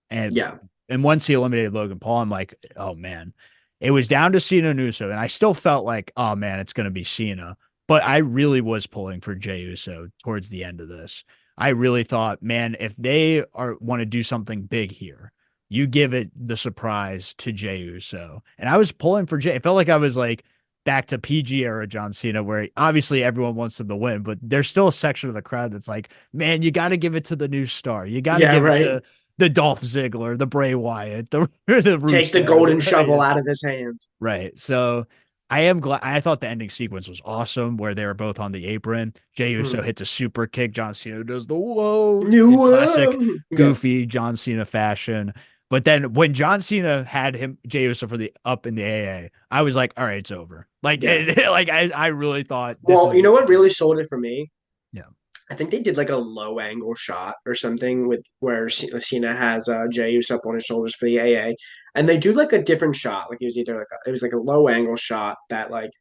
And yeah, and once he eliminated Logan Paul, I'm like, oh man. It was down to Cena and Uso, and I still felt like, oh man, it's gonna be Cena. But I really was pulling for Jey Uso towards the end of this. I really thought, man, if they are want to do something big here, you give it the surprise to Jey Uso. And I was pulling for Jey. It felt like I was like back to PG era John Cena, where obviously everyone wants him to win, but there's still a section of the crowd that's like, man, you got to give it to the new star. You got to yeah. give it Right. to the Dolph Ziggler, the Bray Wyatt, the Take the golden Rusev. shovel out of his hand. Right. So I am glad. I thought the ending sequence was awesome where they were both on the apron. Jey Uso Mhm. hits a super kick. John Cena does the whoa New in classic yeah, goofy John Cena fashion. But then when John Cena had him Jey Uso for the up in the AA, I was like, all right, it's over. Like, yeah. like I really thought this Well, is you know the what end. really sold it for me? Yeah. I think they did like a low angle shot or something with where Cena has Jey Uso up on his shoulders for the AA, and they do like a different shot. Like it was either it was like a low angle shot that like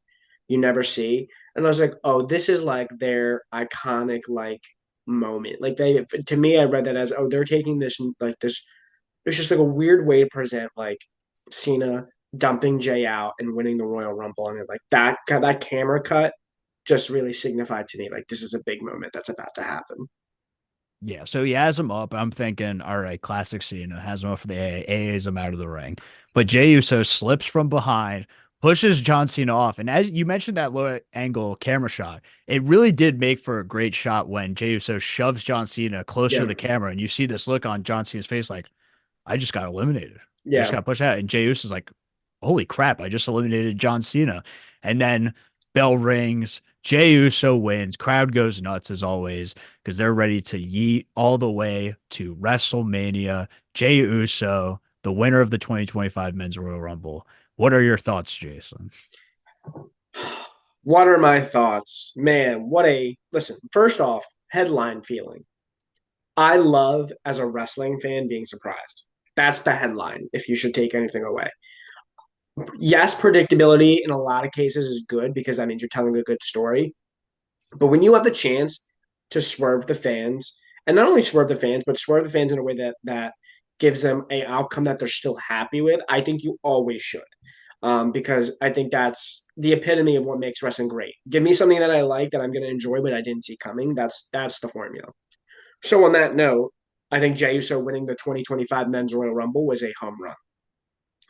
you never see, and I was like, oh, this is like their iconic like moment. Like they to me, I read that as oh, they're taking this like this. It's just like a weird way to present like Cena dumping Jay out and winning the Royal Rumble, and like that camera cut just really signified to me like this is a big moment that's about to happen. Yeah, so he has him up. I'm thinking, all right, classic Cena has him up for the AA, AA's him out of the ring. But Jey Uso slips from behind, pushes John Cena off. And as you mentioned that low angle camera shot, it really did make for a great shot when Jey Uso shoves John Cena closer to Yeah, the camera. And you see this look on John Cena's face like, I just got eliminated. I just yeah. got pushed out. And Jey Uso's like, holy crap, I just eliminated John Cena. And then bell rings. Jey Uso wins. Crowd goes nuts as always because they're ready to yeet all the way to WrestleMania. Jey Uso, the winner of the 2025 Men's Royal Rumble. What are your thoughts, Jason? What are my thoughts? Man, what a listen. First off, headline feeling. I love as a wrestling fan being surprised. That's the headline if you should take anything away. Yes, predictability in a lot of cases is good because that means you're telling a good story. But when you have the chance to swerve the fans, and not only swerve the fans, but swerve the fans in a way that gives them a outcome that they're still happy with, I think you always should. Because I think that's the epitome of what makes wrestling great. Give me something that I like that I'm going to enjoy, but I didn't see coming. That's the formula. So on that note, I think Jey Uso winning the 2025 Men's Royal Rumble was a home run.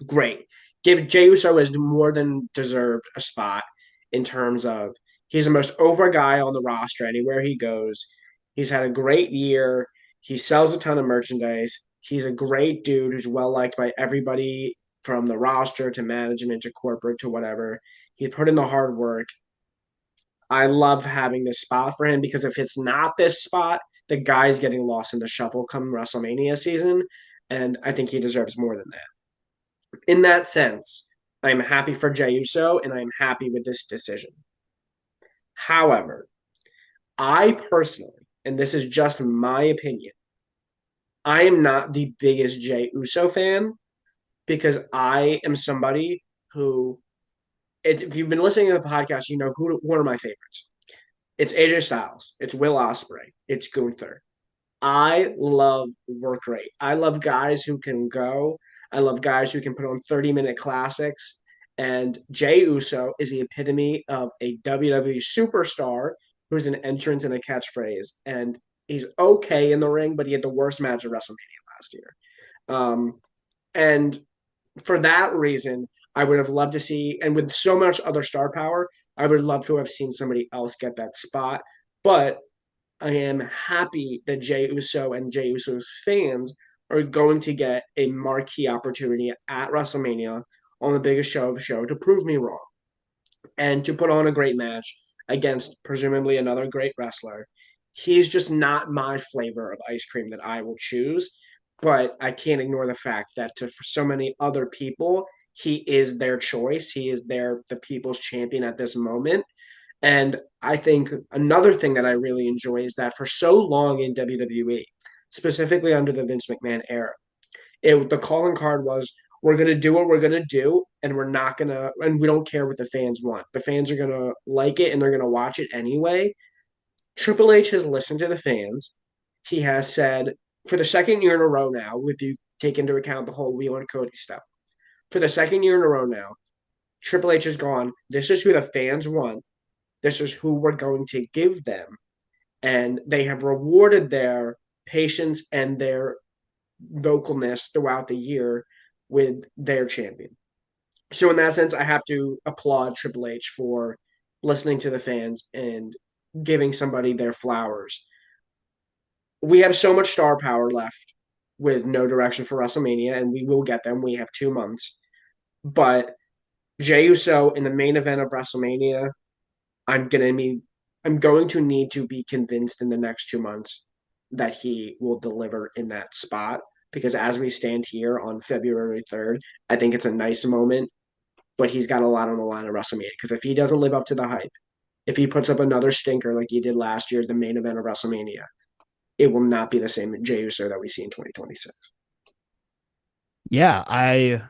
Great. Give Jey Uso has more than deserved a spot in terms of he's the most over guy on the roster anywhere he goes. He's had a great year. He sells a ton of merchandise. He's a great dude who's well liked by everybody from the roster to management to corporate to whatever. He put in the hard work. I love having this spot for him because if it's not this spot, the guy's getting lost in the shuffle come WrestleMania season. And I think he deserves more than that. In that sense, I'm happy for Jey Uso and I'm happy with this decision. However, I personally, and this is just my opinion, I am not the biggest Jey Uso fan because I am somebody who, if you've been listening to the podcast, you know who one of my favorites. It's AJ Styles, it's Will Ospreay, it's Gunther. I love work rate. I love guys who can go. I love guys who can put on 30-minute classics. And Jey Uso is the epitome of a WWE superstar who's an entrance and a catchphrase. And he's okay in the ring, but he had the worst match at WrestleMania last year. And for that reason, I would have loved to see, and with so much other star power, I would love to have seen somebody else get that spot. But I am happy that Jey Uso and Jey Uso's fans are going to get a marquee opportunity at WrestleMania on the biggest show of the show to prove me wrong and to put on a great match against presumably another great wrestler. He's just not my flavor of ice cream that I will choose, but I can't ignore the fact that for so many other people, he is their choice. He is the people's champion at this moment. And I think another thing that I really enjoy is that for so long in WWE, specifically under the Vince McMahon era, the calling card was we're going to do what we're going to do and we're not going to and we don't care what the fans want. The fans are going to like it and they're going to watch it anyway. Triple H has listened to the fans. He has said for the second year in a row now, if you take into account the whole Wheel and Cody stuff, for the second year in a row now, Triple H has gone, this is who the fans want. This is who we're going to give them. And they have rewarded their patience and their vocalness throughout the year with their champion. So in that sense, I have to applaud Triple H for listening to the fans and giving somebody their flowers. We have so much star power left with no direction for WrestleMania, and we will get them. We have 2 months. But Jey Uso in the main event of WrestleMania, I'm gonna be I'm going to need to be convinced in the next 2 months that he will deliver in that spot. Because as we stand here on February 3rd, I think it's a nice moment, but he's got a lot on the line at WrestleMania. Because if he doesn't live up to the hype, if he puts up another stinker like he did last year, the main event of WrestleMania, it will not be the same Jey Uso that we see in 2026. Yeah, I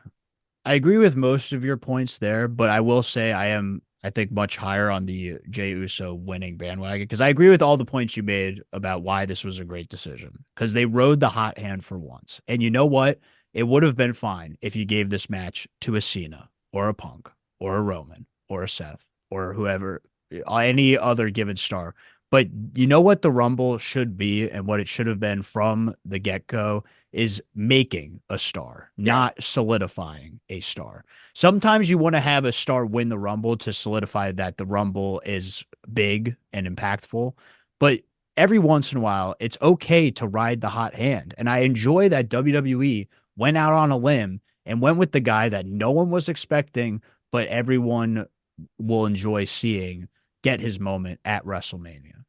agree with most of your points there, but I will say I think much higher on the Jey Uso winning bandwagon because I agree with all the points you made about why this was a great decision because they rode the hot hand for once. And you know what? It would have been fine if you gave this match to a Cena or a Punk or a Roman or a Seth or whoever, any other given star. But you know what the Rumble should be and what it should have been from the get-go is making a star, Yeah. not solidifying a star. Sometimes you want to have a star win the Rumble to solidify that the Rumble is big and impactful. But every once in a while, it's okay to ride the hot hand. And I enjoy that WWE went out on a limb and went with the guy that no one was expecting, but everyone will enjoy seeing get his moment at WrestleMania.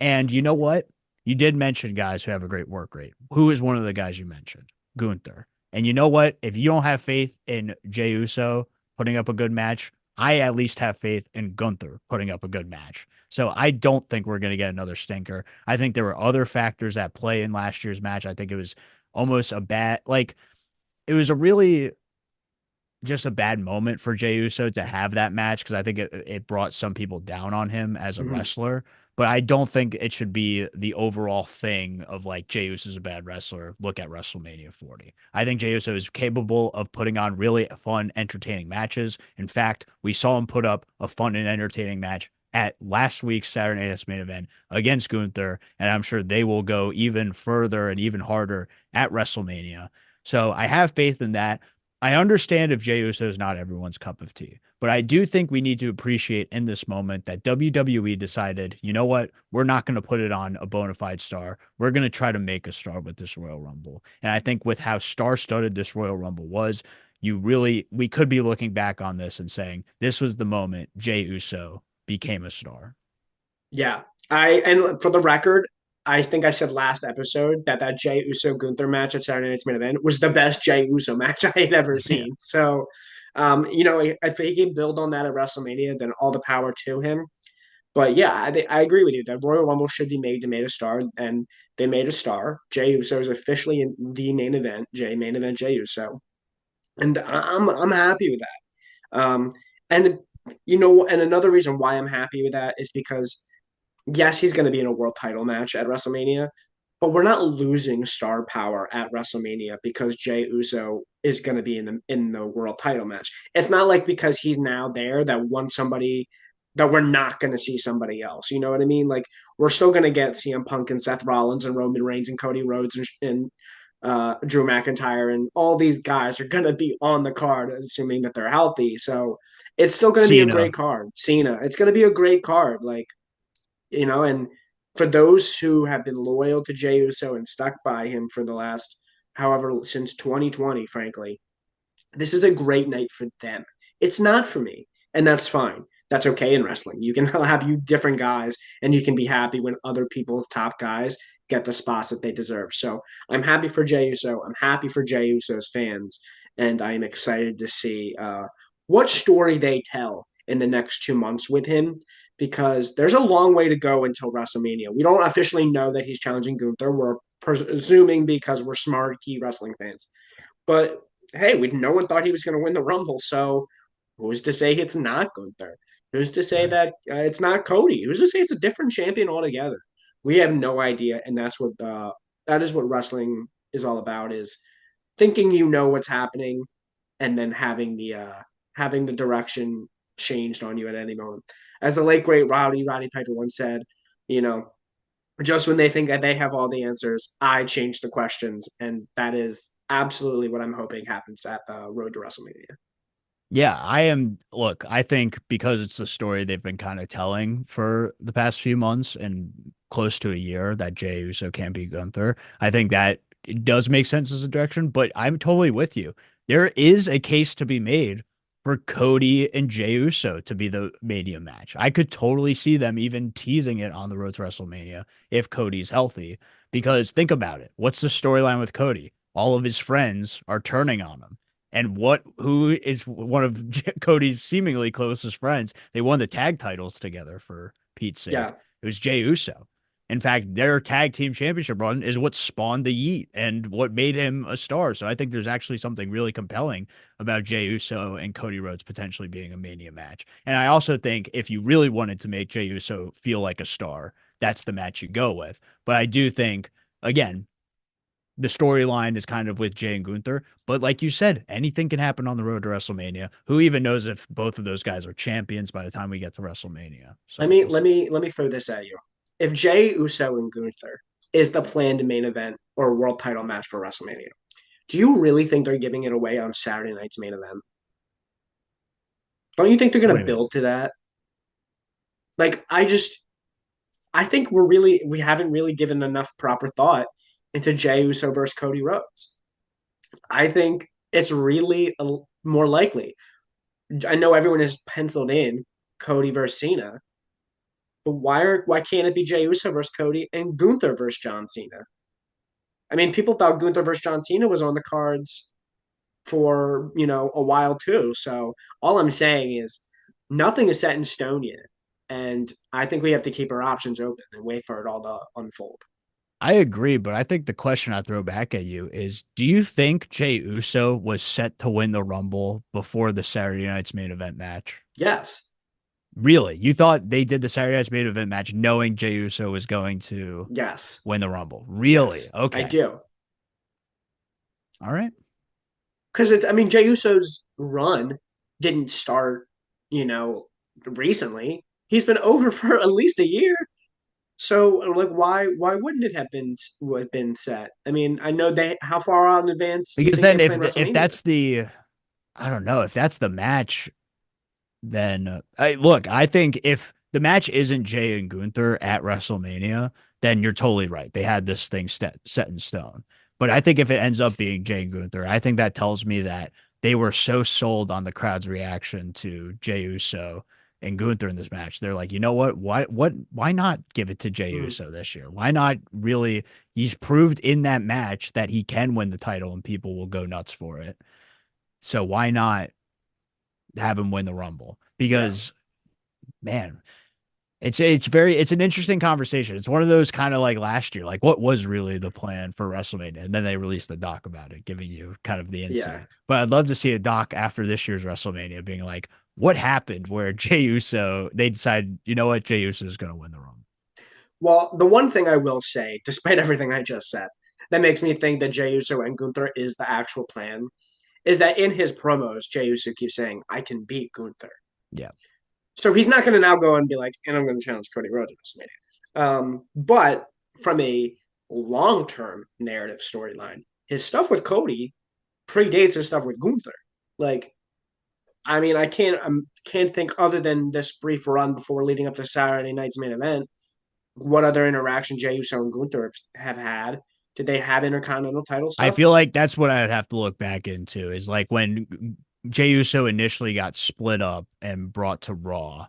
And you know what? You did mention guys who have a great work rate. Who is one of the guys you mentioned? Gunther. And you know what? If you don't have faith in Jey Uso putting up a good match, I at least have faith in Gunther putting up a good match. So I don't think we're going to get another stinker. I think there were other factors at play in last year's match. I think it was almost a bad, like, it was a really just a bad moment for Jey Uso to have that match because I think it brought some people down on him as a Mhm. wrestler. But I don't think it should be the overall thing of like Jey Uso is a bad wrestler. Look at WrestleMania 40. I think Jey Uso is capable of putting on really fun, entertaining matches. In fact, we saw him put up a fun and entertaining match at last week's Saturday Night's main event against Gunther, and I'm sure they will go even further and even harder at WrestleMania. So I have faith in that. I understand if Jey Uso is not everyone's cup of tea, but I do think we need to appreciate in this moment that WWE decided, you know what, we're not going to put it on a bona fide star. We're going to try to make a star with this Royal Rumble. And I think with how star-studded this Royal Rumble was, we could be looking back on this and saying this was the moment Jey Uso became a star. Yeah. And for the record, I think I said last episode that that Jey Uso Gunther match at Saturday Night's main event was the best Jey Uso match I had ever Yeah. seen. So, if he can build on that at WrestleMania, then all the power to him. But yeah, I agree with you that Royal Rumble should be made a star, and they made a star. Jey Uso is officially in the main event. Main event Jey Uso, and I'm happy with that. And and another reason why I'm happy with that is because yes, he's going to be in a world title match at WrestleMania, but we're not losing star power at WrestleMania because Jey Uso is going to be in the world title match. It's not like because he's now there that one somebody that we're not going to see somebody else. You know what I mean? Like we're still going to get CM Punk and Seth Rollins and Roman Reigns and Cody Rhodes and Drew McIntyre and all these guys are going to be on the card, assuming that they're healthy. So it's still going to be a Cena. great card. Cena, it's going to be a great card. And for those who have been loyal to Jey Uso and stuck by him for the last, however, since 2020, frankly, this is a great night for them. It's not for me, and that's fine. That's okay in wrestling. You can have you different guys, and you can be happy when other people's top guys get the spots that they deserve. So I'm happy for Jey Uso. I'm happy for Jey Uso's fans, and I am excited to see what story they tell in the next 2 months with him because there's a long way to go until WrestleMania. We don't officially know that he's challenging Gunther. We're presuming because we're smart, key wrestling fans. But hey, no one thought he was going to win the Rumble. So who's to say it's not Gunther? Who's to say Right. that it's not Cody? Who's to say it's a different champion altogether? We have no idea, and that is what wrestling is all about: is thinking you know what's happening, and then having the direction changed on you at any moment. As the late great Roddy Piper once said, you know, just when they think that they have all the answers, I change the questions, and that is absolutely what I'm hoping happens at the road to WrestleMania. Yeah, I am. Look, I think because it's the story they've been kind of telling for the past few months and close to a year that Jey Uso can't be Gunther, I think that it does make sense as a direction, but I'm totally with you. There is a case to be made for Cody and Jey Uso to be the Mania match. I could totally see them even teasing it on the road to WrestleMania if Cody's healthy, because think about it. What's the storyline with Cody? All of his friends are turning on him. And who is one of Cody's seemingly closest friends? They won the tag titles together for Pete's sake. Yeah, It was Jey Uso. In fact, their tag team championship run is what spawned the Yeet and what made him a star. So I think there's actually something really compelling about Jey Uso and Cody Rhodes potentially being a Mania match. And I also think if you really wanted to make Jey Uso feel like a star, that's the match you go with. But I do think, again, the storyline is kind of with Jay and Gunther. But like you said, anything can happen on the road to WrestleMania. Who even knows if both of those guys are champions by the time we get to WrestleMania? let So me we'll let see. me let me throw this at you. If Jey Uso and Gunther is the planned main event or world title match for WrestleMania, do you really think they're giving it away on Saturday night's main event? Don't you think they're What going do to you mean? build to that? Like, I think we haven't really given enough proper thought into Jey Uso versus Cody Rhodes. I think it's really more likely. I know everyone has penciled in Cody versus Cena, but why can't it be Jey Uso versus Cody and Gunther versus John Cena? I mean, people thought Gunther versus John Cena was on the cards for a while too. So all I'm saying is nothing is set in stone yet, and I think we have to keep our options open and wait for it all to unfold. I agree, but I think the question I throw back at you is, do you think Jey Uso was set to win the Rumble before the Saturday night's main event match? Yes. Really? You thought they did the Saturday night's main event match knowing Jey Uso was going to Yes. win the Rumble? Really? Yes. I Okay. do. All right. Because I mean, Jey Uso's run didn't start, you know, recently. He's been over for at least a year. So, like, why wouldn't it have been set? I mean, I know they. How far out in advance do you Because think they then plan if WrestleMania? that's the I don't know, if that's the match, then I think if the match isn't Jay and Gunther at WrestleMania, then you're totally right. They had this thing set in stone. But I think if it ends up being Jay and Gunther, I think that tells me that they were so sold on the crowd's reaction to Jey Uso and Gunther in this match. They're like, you know what? Why not give it to Jey Mm, Uso this year? Why not really? He's proved in that match that he can win the title and people will go nuts for it. So why not have him win the Rumble? yeah, Because man, it's an interesting conversation. It's one of those kind of like last year, like what was really the plan for WrestleMania, and then they released the doc about it, giving you kind of the yeah. insight. But I'd love to see a doc after this year's WrestleMania, being like, what happened where Jey Uso they decided, you know what, Jey Uso is going to win the Rumble. Well, the one thing I will say, despite everything I just said, that makes me think that Jey Uso and Gunther is the actual plan, is that in his promos, Jey Uso keeps saying, "I can beat Gunther." Yeah, So he's not going to now go and be like, "And I'm going to challenge Cody Rhodes at WrestleMania." But from a long-term narrative storyline, his stuff with Cody predates his stuff with Gunther. Like, I mean, I can't think other than this brief run before leading up to Saturday night's main event. What other interaction Jey Uso and Gunther have had? Did they have intercontinental title I stuff? feel like that's what I'd have to look back into is like when Jey Uso initially got split up and brought to Raw.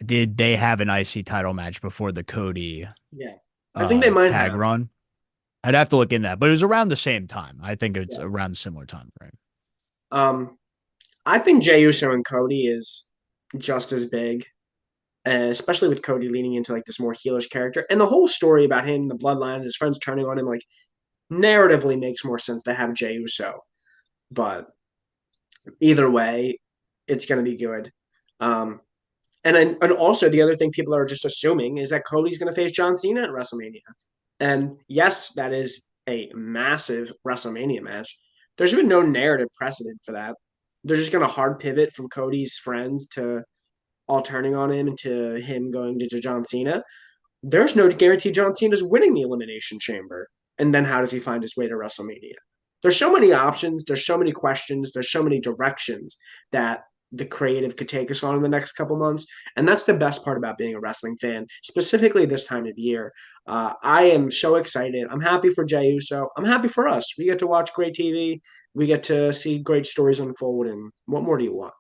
Did they have an IC title match before the Cody Yeah, I think they might tag have. run? I'd have to look in that, but it was around the same time. I think it's Yeah. around a similar time frame. Um, I think Jey Uso and Cody is just as big, especially with Cody leaning into like this more heelish character, and the whole story about him, the bloodline, and his friends turning on him, like narratively makes more sense to have Jey Uso. But either way, it's going to be good. Um, and also the other thing people are just assuming is that Cody's going to face John Cena at WrestleMania. And yes, that is a massive WrestleMania match. There's been no narrative precedent for that. They're just going to hard pivot from Cody's friends to all turning on him and to him going to John Cena. There's no guarantee John Cena's winning the Elimination Chamber. And then how does he find his way to WrestleMania? There's so many options. There's so many questions. There's so many directions that the creative could take us on in the next couple months. And that's the best part about being a wrestling fan, specifically this time of year. I am so excited. I'm happy for Jey Uso. I'm happy for us. We get to watch great TV. We get to see great stories unfold. And what more do you want?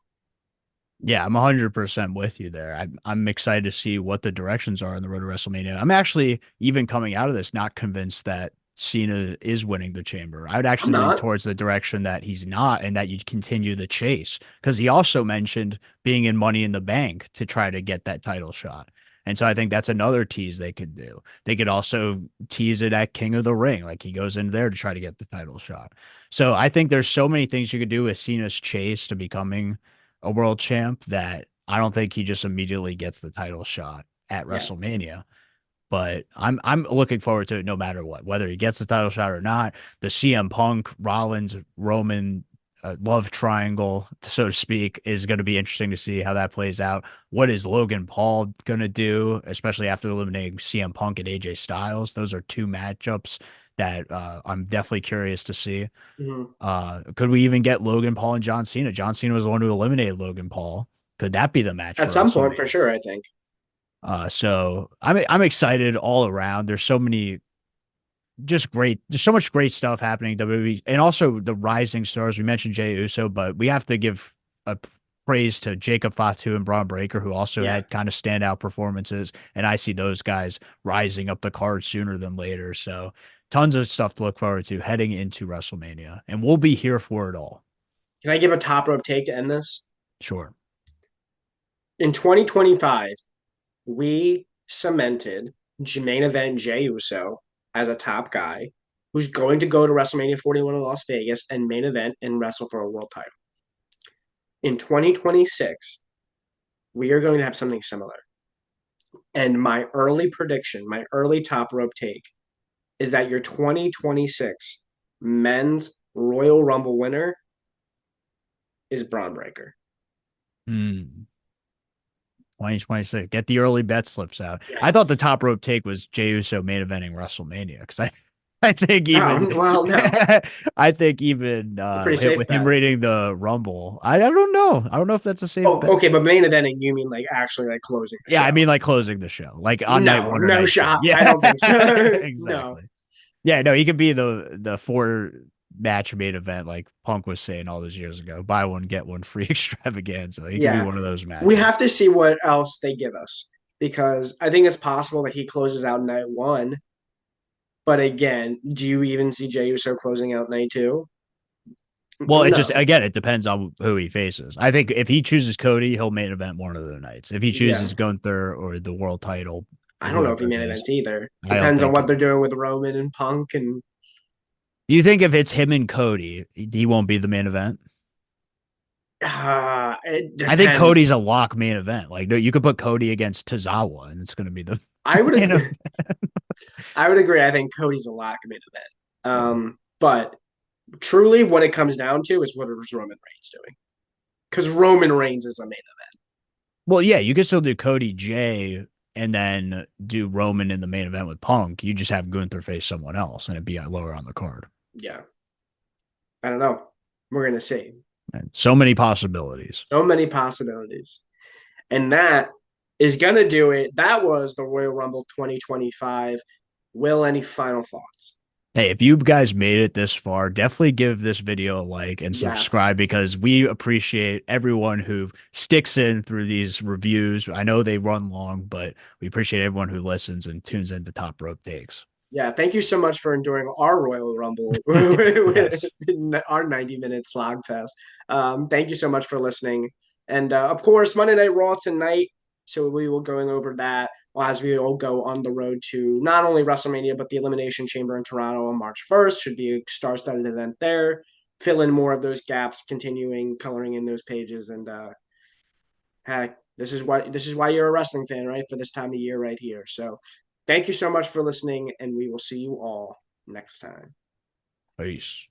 Yeah, I'm 100% with you there. I'm excited to see what the directions are in the road to WrestleMania. I'm actually even coming out of this not convinced that Cena is winning the chamber. I would I'm actually lean not. towards the direction that he's not and that you continue the chase because he also mentioned being in Money in the Bank to try to get that title shot. And so I think that's another tease they could do. They could also tease it at King of the Ring, like he goes in there to try to get the title shot. So I think there's so many things you could do with Cena's chase to becoming a world champ that I don't think he just immediately gets the title shot at Yeah. WrestleMania. But I'm looking forward to it no matter what, whether he gets the title shot or not. The CM Punk Rollins Roman love triangle, so to speak, is going to be interesting to see how that plays out. What is Logan Paul going to do, especially after eliminating CM Punk and AJ Styles? Those are two matchups that I'm definitely curious to see. Mhm. Could we even get Logan Paul and John Cena? John Cena was the one who eliminated Logan Paul. Could that be the match At for some point, for WrestleMania? sure, I think. So I'm excited all around. There's so many just great. There's so much great stuff happening in WWE, and also the rising stars. We mentioned Jey Uso, but we have to give a praise to Jacob Fatu and Braun Breaker, who also Yeah. had kind of standout performances. And I see those guys rising up the card sooner than later. So tons of stuff to look forward to heading into WrestleMania, and we'll be here for it all. Can I give a top rope take to end this? Sure. In 2025, we cemented main event Jey Uso as a top guy who's going to go to WrestleMania 41 in Las Vegas and main event and wrestle for a world title. In 2026, we are going to have something similar. And my early prediction, my early top rope take is that your 2026 men's Royal Rumble winner is Braun Breaker. Hmm. 2026. Get the early bet slips out. I thought the Yes. top rope take was Jey Uso main eventing WrestleMania because I think Oh, even well, no. I think even Pretty safe with him bet. rating the Rumble, I don't know. I don't know if that's a safe Oh, bet. okay, but main eventing, you mean like actually like closing the Yeah, I show? mean like closing the show, like on night No, one or no night two. shot. I Yeah, don't think so. No. exactly. Yeah, no, he could be the four match main event like Punk was saying all those years ago. Buy one get one free extravaganza. He could be Yeah. one of those We matches. have to see what else they give us because I think it's possible that he closes out night one. But again, do you even see Jey Uso closing out night two? Well, it just No. again it depends on who he faces. I think if he chooses Cody, he'll main event one of the nights. If he Yeah. chooses Gunther or the world title, I don't know if he whoever it main is, events either. I don't Depends on think. what they're doing with Roman and Punk and You think if it's him and Cody, he won't be the main event? it I think depends. Cody's a lock main event. Like, no, you could put Cody against Tozawa, and it's going to be the I would main agree. event. I would agree. I think Cody's a lock main event. Yeah. But truly, what it comes down to is what is Roman Reigns doing? Because Roman Reigns is a main Well, yeah, you could still do Cody J and then do Roman in the main event with Punk. You just have Gunther face someone else, and it'd be lower on the card. event. Yeah, I don't know. We're gonna see. And so many possibilities. So many possibilities, and that is gonna do it. That was the Royal Rumble 2025. Will, any final thoughts? Hey, if you guys made it this far, definitely give this video a like and Yes. subscribe because we appreciate everyone who sticks in through these reviews. I know they run long, but we appreciate everyone who listens and tunes into Top Rope Takes. Yeah, thank you so much for enduring our Royal Rumble, Yes. our 90-minute slog fest. Thank you so much for listening. And of course, Monday Night Raw tonight. So we will going over that as we all go on the road to not only WrestleMania, but the Elimination Chamber in Toronto on March 1st. Should be a star-studded event there. Fill in more of those gaps, continuing coloring in those pages. And heck, this is why you're a wrestling fan, right? For this time of year right here. So thank you so much for listening, and we will see you all next time. Peace.